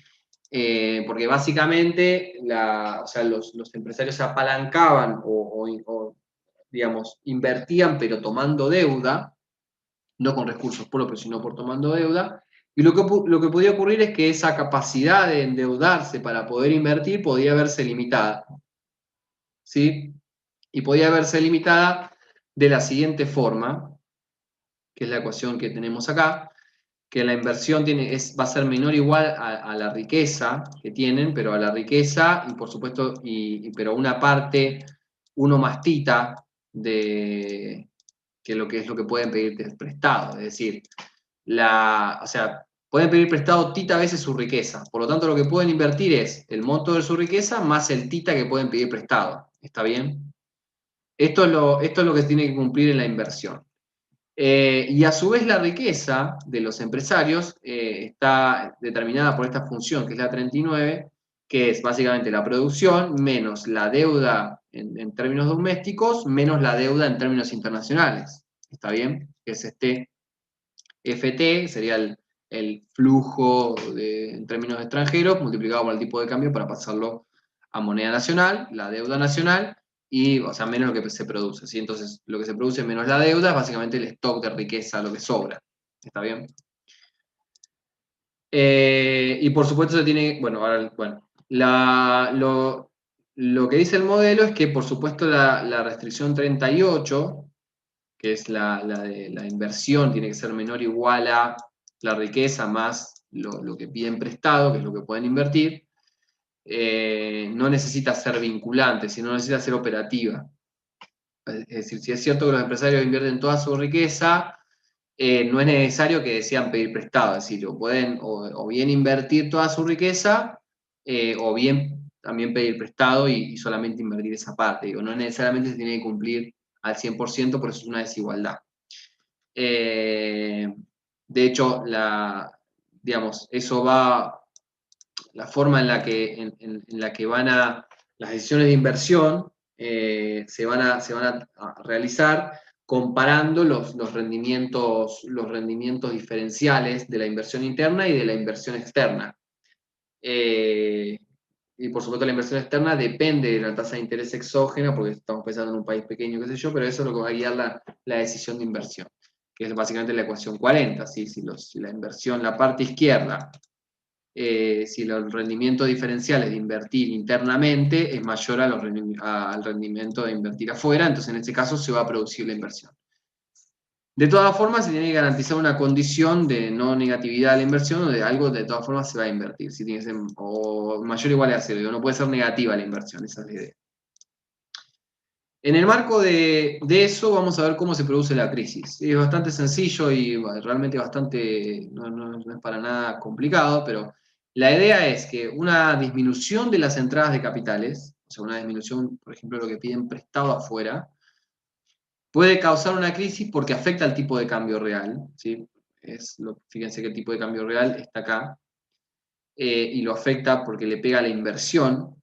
Porque básicamente los empresarios se apalancaban o digamos, invertían pero tomando deuda, no con recursos propios, sino por tomando deuda, y lo que podía ocurrir es que esa capacidad de endeudarse para poder invertir podía verse limitada, ¿sí? Y podía verse limitada de la siguiente forma, que es la ecuación que tenemos acá, que la inversión va a ser menor o igual a la riqueza que tienen, pero a la riqueza, y por supuesto, pero una parte, 1 más tita, de que lo que es lo que pueden pedir prestado. Es decir, pueden pedir prestado tita veces su riqueza. Por lo tanto, lo que pueden invertir es el monto de su riqueza más el tita que pueden pedir prestado. ¿Está bien? Esto es lo que se tiene que cumplir en la inversión. Y a su vez la riqueza de los empresarios está determinada por esta función, que es la 39, que es básicamente la producción menos la deuda en términos domésticos, menos la deuda en términos internacionales. ¿Está bien? Que es este FT, sería el flujo en términos extranjeros, multiplicado por el tipo de cambio para pasarlo a moneda nacional, la deuda nacional, o sea, menos lo que se produce, ¿sí? Entonces, lo que se produce menos la deuda es básicamente el stock de riqueza, lo que sobra. ¿Está bien? Y por supuesto se tiene, lo que dice el modelo es que por supuesto la restricción 38, que es la de la inversión, tiene que ser menor o igual a la riqueza más lo que piden prestado, que es lo que pueden invertir, no necesita ser vinculante, sino necesita ser operativa. Es decir, si es cierto que los empresarios invierten toda su riqueza, no es necesario que decidan pedir prestado, es decir, pueden o bien invertir toda su riqueza, o bien también pedir prestado y solamente invertir esa parte. Digo, no necesariamente se tiene que cumplir al 100%, por eso es una desigualdad. De hecho, digamos, eso va, la forma en la que van a, las decisiones de inversión se van a realizar comparando los rendimientos diferenciales de la inversión interna y de la inversión externa. Y por supuesto la inversión externa depende de la tasa de interés exógena, porque estamos pensando en un país pequeño, qué sé yo, pero eso es lo que va a guiar la decisión de inversión, que es básicamente la ecuación 40, ¿sí? Si la inversión, la parte izquierda, si los rendimientos diferenciales de invertir internamente es mayor al rendimiento de invertir afuera, entonces en este caso se va a producir la inversión. De todas formas, se tiene que garantizar una condición de no negatividad de la inversión o de algo de todas formas se va a invertir. Si tiene que ser o mayor o igual a cero, no puede ser negativa la inversión, esa es la idea. En el marco de eso, vamos a ver cómo se produce la crisis. Es bastante sencillo y realmente bastante, no es para nada complicado, pero la idea es que una disminución de las entradas de capitales, o sea, una disminución, por ejemplo, de lo que piden prestado afuera, puede causar una crisis porque afecta al tipo de cambio real, ¿sí? Fíjense que el tipo de cambio real está acá, y lo afecta porque le pega a la inversión.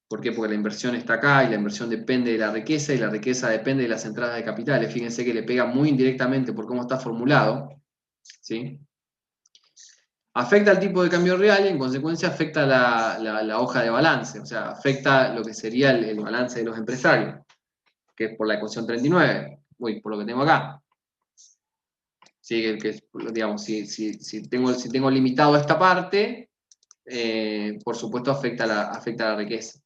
¿Por qué? Porque la inversión está acá y la inversión depende de la riqueza y la riqueza depende de las entradas de capitales. Fíjense que le pega muy indirectamente por cómo está formulado, ¿sí? Afecta al tipo de cambio real y en consecuencia afecta la hoja de balance, o sea, afecta lo que sería el balance de los empresarios, que es por la ecuación 39, por lo que tengo acá. Sí, digamos, si tengo limitado esta parte, por supuesto afecta la riqueza.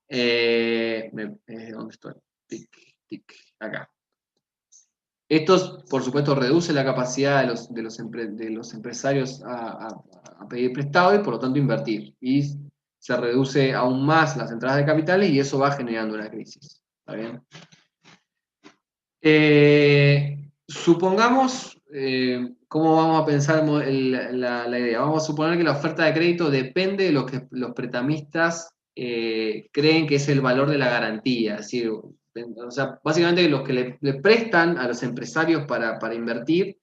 ¿Dónde estoy? Tic, tic, acá. Esto, por supuesto, reduce la capacidad de los empresarios a pedir prestado y, por lo tanto, invertir. Y se reduce aún más las entradas de capitales y eso va generando una crisis. ¿Está bien? Supongamos, ¿cómo vamos a pensar la idea? Vamos a suponer que la oferta de crédito depende de lo que los prestamistas creen que es el valor de la garantía. Es decir, o sea, básicamente los que le prestan a los empresarios para invertir,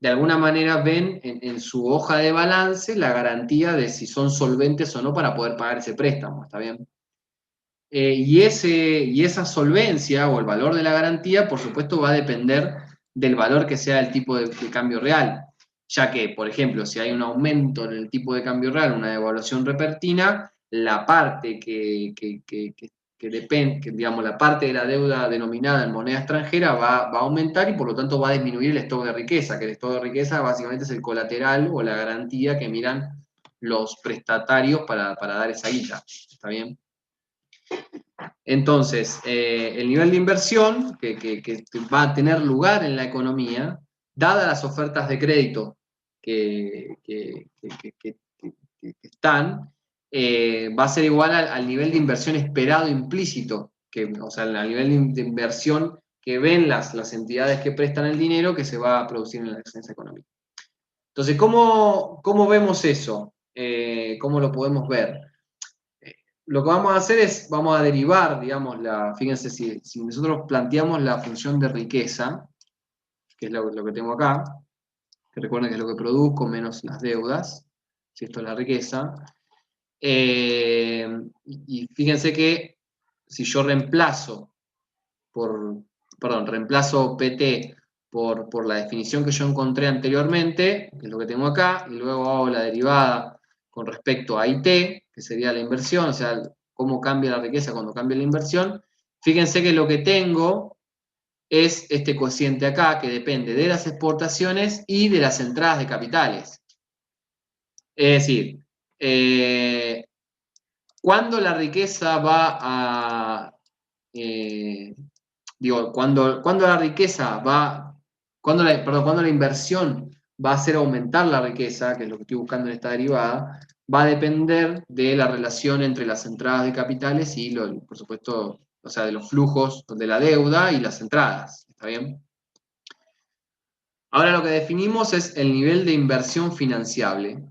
de alguna manera ven en su hoja de balance la garantía de si son solventes o no para poder pagar ese préstamo. ¿Está bien? Y esa solvencia o el valor de la garantía, por supuesto, va a depender del valor que sea el tipo de cambio real, ya que, por ejemplo, si hay un aumento en el tipo de cambio real, una devaluación repentina, la parte digamos, la parte de la deuda denominada en moneda extranjera va a aumentar y por lo tanto va a disminuir el stock de riqueza, que el stock de riqueza básicamente es el colateral o la garantía que miran los prestatarios para dar esa guita. ¿Está bien? Entonces, el nivel de inversión que va a tener lugar en la economía, dadas las ofertas de crédito que están, va a ser igual al nivel de inversión esperado implícito, o sea, al nivel de inversión que ven las entidades que prestan el dinero que se va a producir en la acción económica. Entonces, ¿cómo vemos eso? ¿Cómo lo podemos ver? Lo que vamos a hacer es, vamos a derivar, digamos, fíjense, si nosotros planteamos la función de riqueza, que es lo que tengo acá, que recuerden que es lo que produzco menos las deudas, si esto es la riqueza, y fíjense que si yo reemplazo reemplazo PT por la definición que yo encontré anteriormente, que es lo que tengo acá, y luego hago la derivada con respecto a IT, que sería la inversión, o sea, cómo cambia la riqueza cuando cambia la inversión, fíjense que lo que tengo es este cociente acá, que depende de las exportaciones y de las entradas de capitales. Es decir, cuando la riqueza va a... cuando la riqueza cuando la inversión va a hacer aumentar la riqueza, que es lo que estoy buscando en esta derivada, va a depender de la relación entre las entradas de capitales y, por supuesto, o sea, de los flujos de la deuda y las entradas. ¿Está bien? Ahora lo que definimos es el nivel de inversión financiable,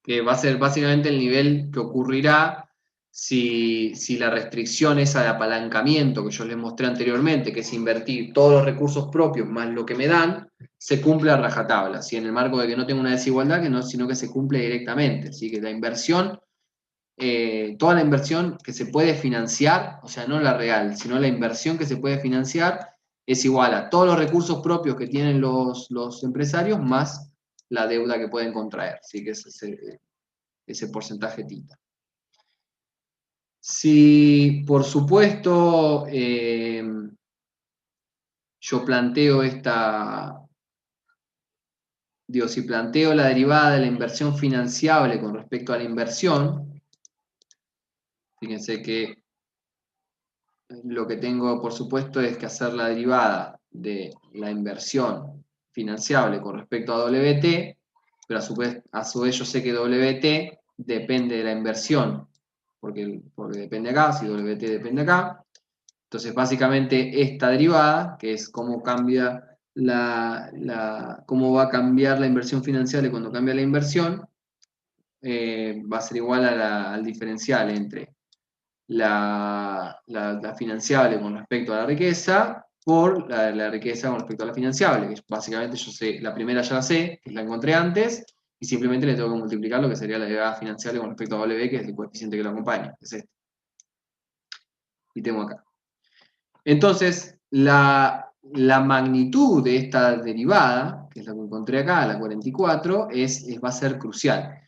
que va a ser básicamente el nivel que ocurrirá si la restricción esa de apalancamiento que yo les mostré anteriormente, que es invertir todos los recursos propios más lo que me dan, se cumple a rajatabla, si en el marco de que no tengo una desigualdad, sino que se cumple directamente. Así que la inversión, toda la inversión que se puede financiar, o sea, no la real, sino la inversión que se puede financiar, es igual a todos los recursos propios que tienen los empresarios más la deuda que pueden contraer. Así que ese porcentaje tita. Si, por supuesto, yo planteo si planteo la derivada de la inversión financiable con respecto a la inversión, fíjense que lo que tengo, por supuesto, es que hacer la derivada de la inversión financiable con respecto a WT, pero a su vez yo sé que WT depende de la inversión, porque depende acá, si WT depende acá. Entonces, básicamente, esta derivada, que es cómo cambia cómo va a cambiar la inversión financiable cuando cambia la inversión, va a ser igual al diferencial entre la financiable con respecto a la riqueza por la riqueza con respecto a la financiable, que básicamente yo sé, la primera ya la sé, que la encontré antes, y simplemente le tengo que multiplicar lo que sería la derivada financiable con respecto a W, que es el coeficiente que lo acompaña, que es este. Y tengo acá. Entonces, la la magnitud de esta derivada, que es la que encontré acá, la 44, va a ser crucial.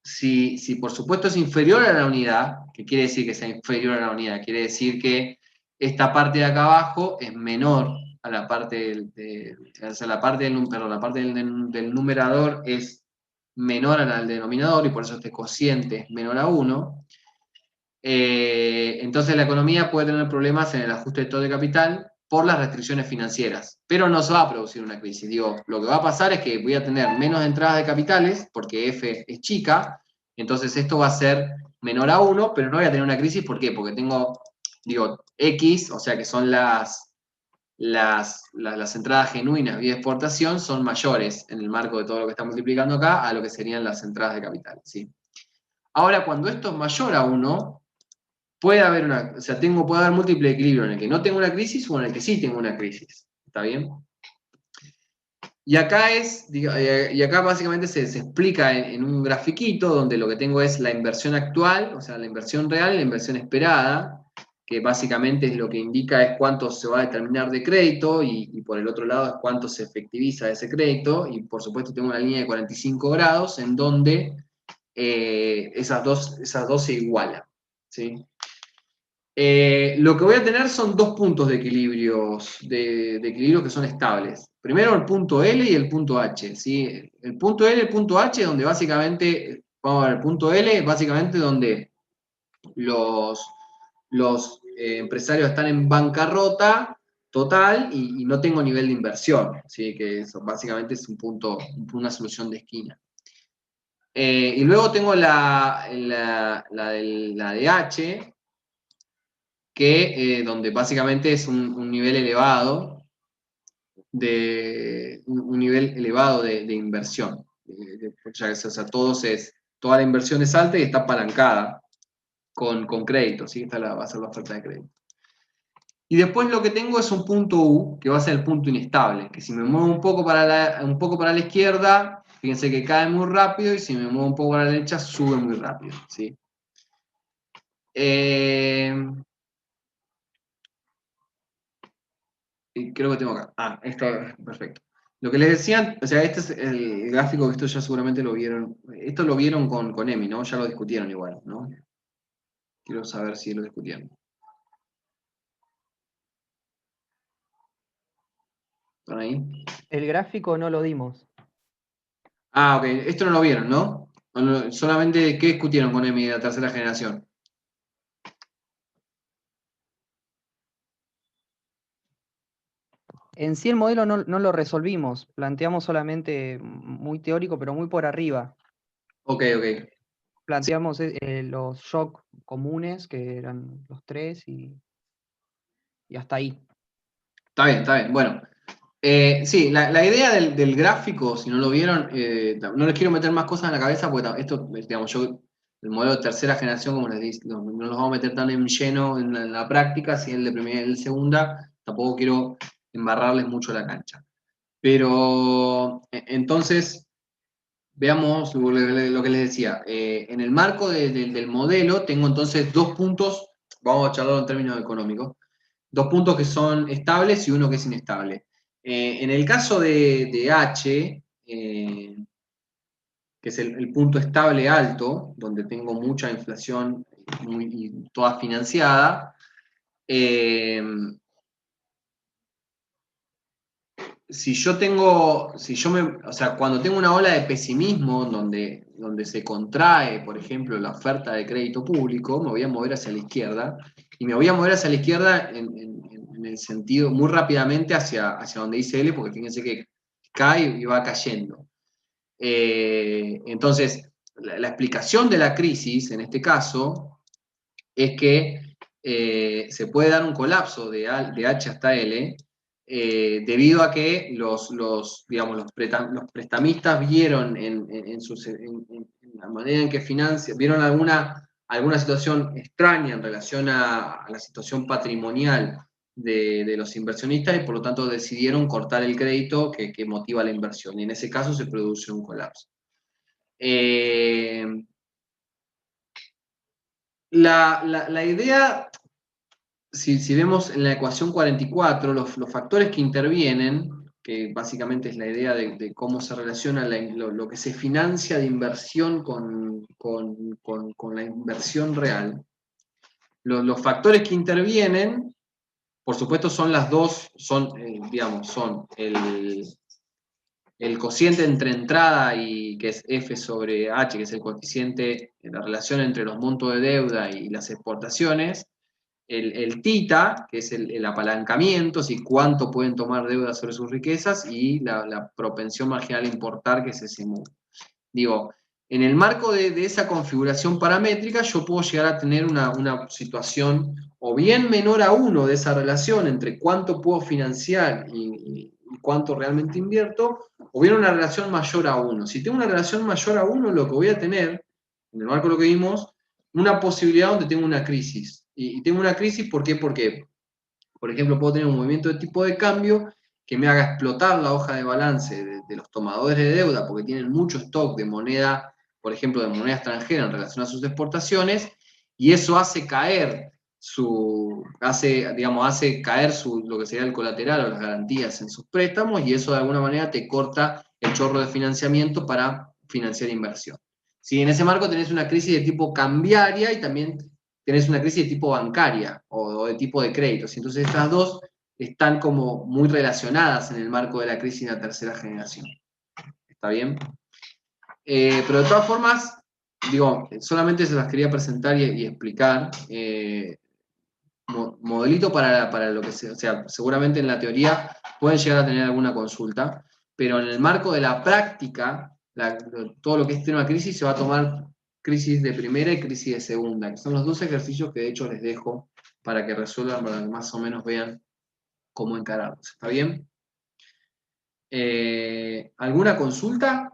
Si por supuesto es inferior a la unidad, ¿qué quiere decir que sea inferior a la unidad? Quiere decir que esta parte de acá abajo es menor a la parte o sea, la parte del numerador es menor al denominador y por eso este cociente es menor a 1. Entonces la economía puede tener problemas en el ajuste total de capital por las restricciones financieras, pero no se va a producir una crisis. Digo, lo que va a pasar es que voy a tener menos entradas de capitales, porque F es chica, entonces esto va a ser menor a 1, pero no voy a tener una crisis. ¿Por qué? Porque tengo, digo, X, o sea que son las entradas genuinas vía exportación, son mayores en el marco de todo lo que está multiplicando acá a lo que serían las entradas de capital. ¿Sí? Ahora, cuando esto es mayor a 1, puede haber puede haber múltiple equilibrio en el que no tengo una crisis o en el que sí tengo una crisis. ¿Está bien? Y acá básicamente se explica en un grafiquito donde lo que tengo es la inversión actual, o sea, la inversión real y la inversión esperada, que básicamente es lo que indica es cuánto se va a determinar de crédito y por el otro lado es cuánto se efectiviza ese crédito, y por supuesto tengo una línea de 45 grados en donde esas dos se igualan. ¿Sí? Lo que voy a tener son dos puntos de equilibrio que son estables. Primero el punto L y el punto H. ¿Sí? El punto L y el punto H, donde básicamente, vamos a ver, el punto L, básicamente donde los empresarios están en bancarrota total y no tengo nivel de inversión. ¿Sí? Que eso básicamente es una solución de esquina. Y luego tengo la de H, que donde básicamente es un nivel elevado de inversión. O sea, toda la inversión es alta y está apalancada con crédito, ¿sí? Esta va a ser la oferta de crédito. Y después lo que tengo es un punto U, que va a ser el punto inestable, que si me muevo un poco para la izquierda, fíjense que cae muy rápido, y si me muevo un poco para la derecha, sube muy rápido, ¿sí? Creo que tengo acá. Esto, perfecto. Lo que les decían, o sea, este es el gráfico, que esto ya seguramente lo vieron. Esto lo vieron con Emi, ¿no? Ya lo discutieron igual, ¿no? Quiero saber si lo discutieron. ¿Están ahí? El gráfico no lo dimos. Ok. Esto no lo vieron, ¿no? Solamente, ¿qué discutieron con Emi de la tercera generación? En sí el modelo no lo resolvimos, planteamos solamente muy teórico, pero muy por arriba. Ok. Planteamos los shock comunes, que eran los 3, y hasta ahí. Está bien. Bueno. Sí, la idea del gráfico, si no lo vieron, no les quiero meter más cosas en la cabeza, porque esto, digamos, el modelo de tercera generación, como les dije, no los vamos a meter tan en lleno en la práctica, si el de primera y el de segunda, tampoco quiero embarrarles mucho la cancha. Pero, entonces, veamos lo que les decía. En el marco del modelo, tengo entonces dos puntos, vamos a charlarlo en términos económicos, dos puntos que son estables y uno que es inestable. En el caso de H, que es el punto estable alto, donde tengo mucha inflación y toda financiada, o sea, cuando tengo una ola de pesimismo donde se contrae, por ejemplo, la oferta de crédito público, me voy a mover hacia la izquierda, y me voy a mover hacia la izquierda en el sentido muy rápidamente hacia donde dice L, porque fíjense que cae y va cayendo. Entonces, la explicación de la crisis, en este caso, es que se puede dar un colapso de H hasta L, debido a que digamos, los prestamistas vieron en la manera en que financian, vieron alguna situación extraña en relación a la situación patrimonial de los inversionistas, y por lo tanto decidieron cortar el crédito que motiva la inversión, y en ese caso se produce un colapso. La idea si vemos en la ecuación 44, los factores que intervienen, que básicamente es la idea de cómo se relaciona lo que se financia de inversión con la inversión real, los factores que intervienen, por supuesto, son las dos, digamos, son el cociente entre entrada y que es F sobre H, que es el coeficiente, la relación entre los montos de deuda y las exportaciones, el tita, que es el apalancamiento, si cuánto pueden tomar deuda sobre sus riquezas, y la propensión marginal a importar, que es ese mu. Digo, en el marco de esa configuración paramétrica, yo puedo llegar a tener una situación o bien menor a 1 de esa relación entre cuánto puedo financiar y cuánto realmente invierto, o bien una relación mayor a 1. Si tengo una relación mayor a 1, lo que voy a tener, en el marco de lo que vimos, una posibilidad donde tengo una crisis. Y tengo una crisis, ¿por qué? Porque, por ejemplo, puedo tener un movimiento de tipo de cambio que me haga explotar la hoja de balance de los tomadores de deuda porque tienen mucho stock de moneda, por ejemplo, de moneda extranjera en relación a sus exportaciones, y eso hace caer hace caer lo que sería el colateral o las garantías en sus préstamos, y eso de alguna manera te corta el chorro de financiamiento para financiar inversión. Si en ese marco tenés una crisis de tipo cambiaria y también tenés una crisis de tipo bancaria o de tipo de créditos. Entonces estas dos están como muy relacionadas en el marco de la crisis de la tercera generación. ¿Está bien? Pero de todas formas, digo, solamente se las quería presentar y explicar. Modelito para lo que sea, o sea, seguramente en la teoría pueden llegar a tener alguna consulta, pero en el marco de la práctica, todo lo que es tema crisis se va a tomar crisis de primera y crisis de segunda, que son los dos ejercicios que de hecho les dejo para que resuelvan, para que más o menos vean cómo encararlos. ¿Está bien? ¿Alguna consulta?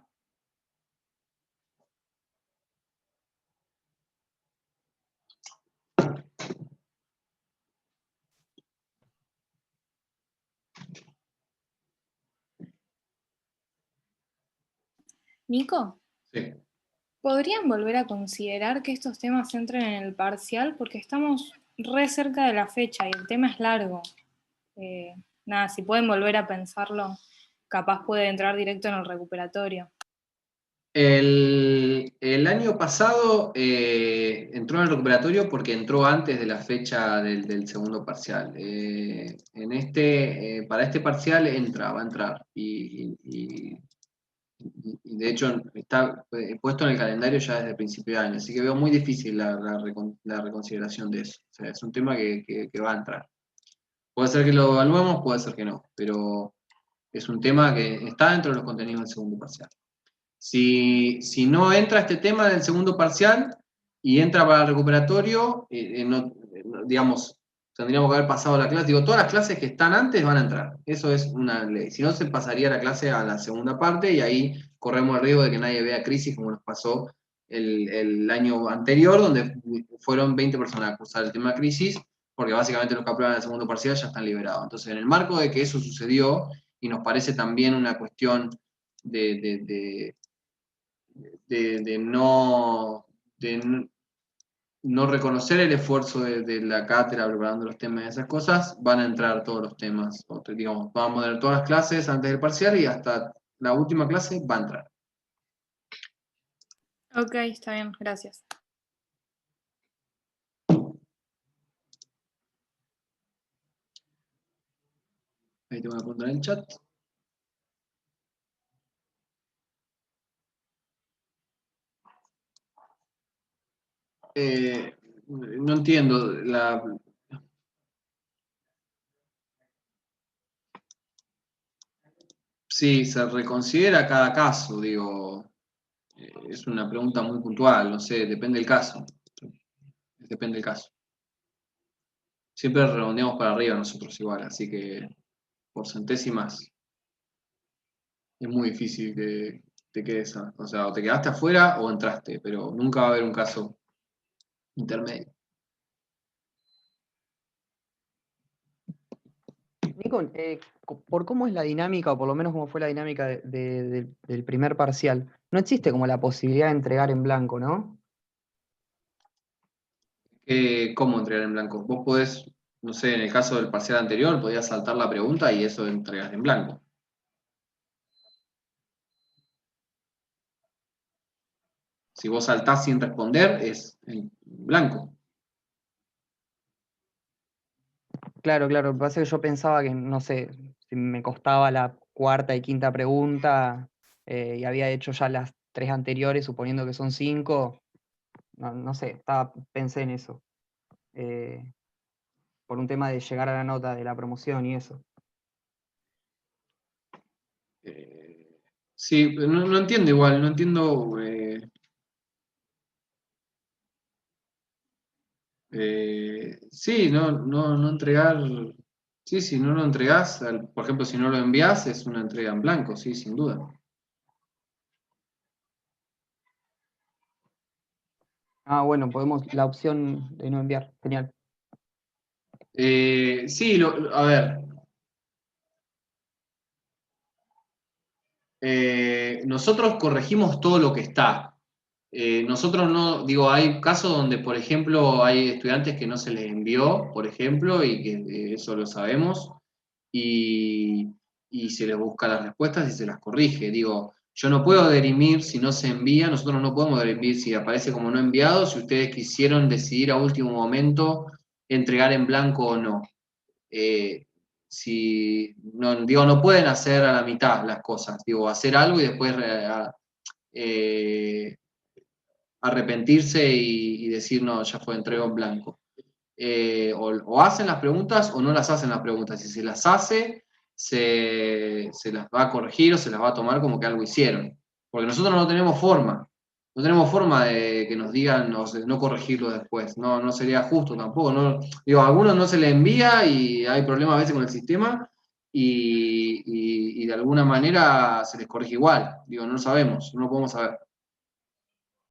Nico, Sí. ¿podrían volver a considerar que estos temas entren en el parcial? Porque estamos re cerca de la fecha y el tema es largo. Nada, si pueden volver a pensarlo, capaz puede entrar directo en el recuperatorio. El año pasado entró en el recuperatorio porque entró antes de la fecha del segundo parcial. Para este parcial va a entrar. Y de hecho está puesto en el calendario ya desde el principio de año. Así que veo muy difícil la reconsideración de eso. O sea, es un tema que va a entrar. Puede ser que lo evaluemos, puede ser que no. Pero es un tema que está dentro de los contenidos del segundo parcial. Si no entra este tema del segundo parcial y entra para el recuperatorio, digamos, tendríamos que haber pasado la clase. Digo, todas las clases que están antes van a entrar. Eso es una ley. Si no, se pasaría la clase a la segunda parte y ahí corremos el riesgo de que nadie vea crisis como nos pasó el año anterior, donde fueron 20 personas a cursar el tema crisis, porque básicamente los que aprueban el segundo parcial ya están liberados. Entonces, en el marco de que eso sucedió, y nos parece también una cuestión de no reconocer el esfuerzo de la cátedra preparando los temas y esas cosas, van a entrar todos los temas. Digamos, vamos a ver todas las clases antes del parcial y hasta la última clase va a entrar. Ok, está bien, gracias. Ahí tengo una pregunta en el chat. No entiendo sí, se reconsidera cada caso, digo, es una pregunta muy puntual, no sé, depende del caso. Depende del caso. Siempre redondeamos para arriba nosotros igual, así que por centésimas es muy difícil que te quedes, o sea, o te quedaste afuera o entraste, pero nunca va a haber un caso intermedio. Nico, por cómo es la dinámica, o por lo menos cómo fue la dinámica del primer parcial, no existe como la posibilidad de entregar en blanco, ¿no? ¿Cómo entregar en blanco? Vos podés no sé, en el caso del parcial anterior, podías saltar la pregunta y eso entregas en blanco. Si vos saltás sin responder, es en blanco. Claro, claro. Lo que pasa es que yo pensaba que, no sé, si me costaba la cuarta y quinta pregunta y había hecho ya las 3 anteriores, suponiendo que son 5, no sé, pensé en eso. Por un tema de llegar a la nota de la promoción y eso. Sí, no entiendo igual, no entiendo. Sí, no entregar. Sí, si no lo entregás, por ejemplo, si no lo envías, es una entrega en blanco, sí, sin duda. Ah, bueno, podemos la opción de no enviar. Genial. Sí, a ver. Nosotros corregimos todo lo que está. Nosotros no, digo, hay casos donde, por ejemplo, hay estudiantes que no se les envió, por ejemplo, y que eso lo sabemos, y, y se les busca las respuestas y se las corrige. Digo, yo no puedo dirimir si no se envía, nosotros no podemos dirimir si aparece como no enviado, si ustedes quisieron decidir a último momento entregar en blanco o no. Si no, digo, no pueden hacer a la mitad las cosas, digo, hacer algo y después eh, arrepentirse y decir, no, ya fue entrego en blanco. O hacen las preguntas o no las hacen las preguntas. Si se las hace, se las va a corregir o se las va a tomar como que algo hicieron. Porque nosotros no tenemos forma. No tenemos forma de que nos digan no corregirlo después. No sería justo tampoco. No, digo, a algunos no se les envía y hay problemas a veces con el sistema y de alguna manera se les corrige igual. Digo, no lo sabemos, no lo podemos saber.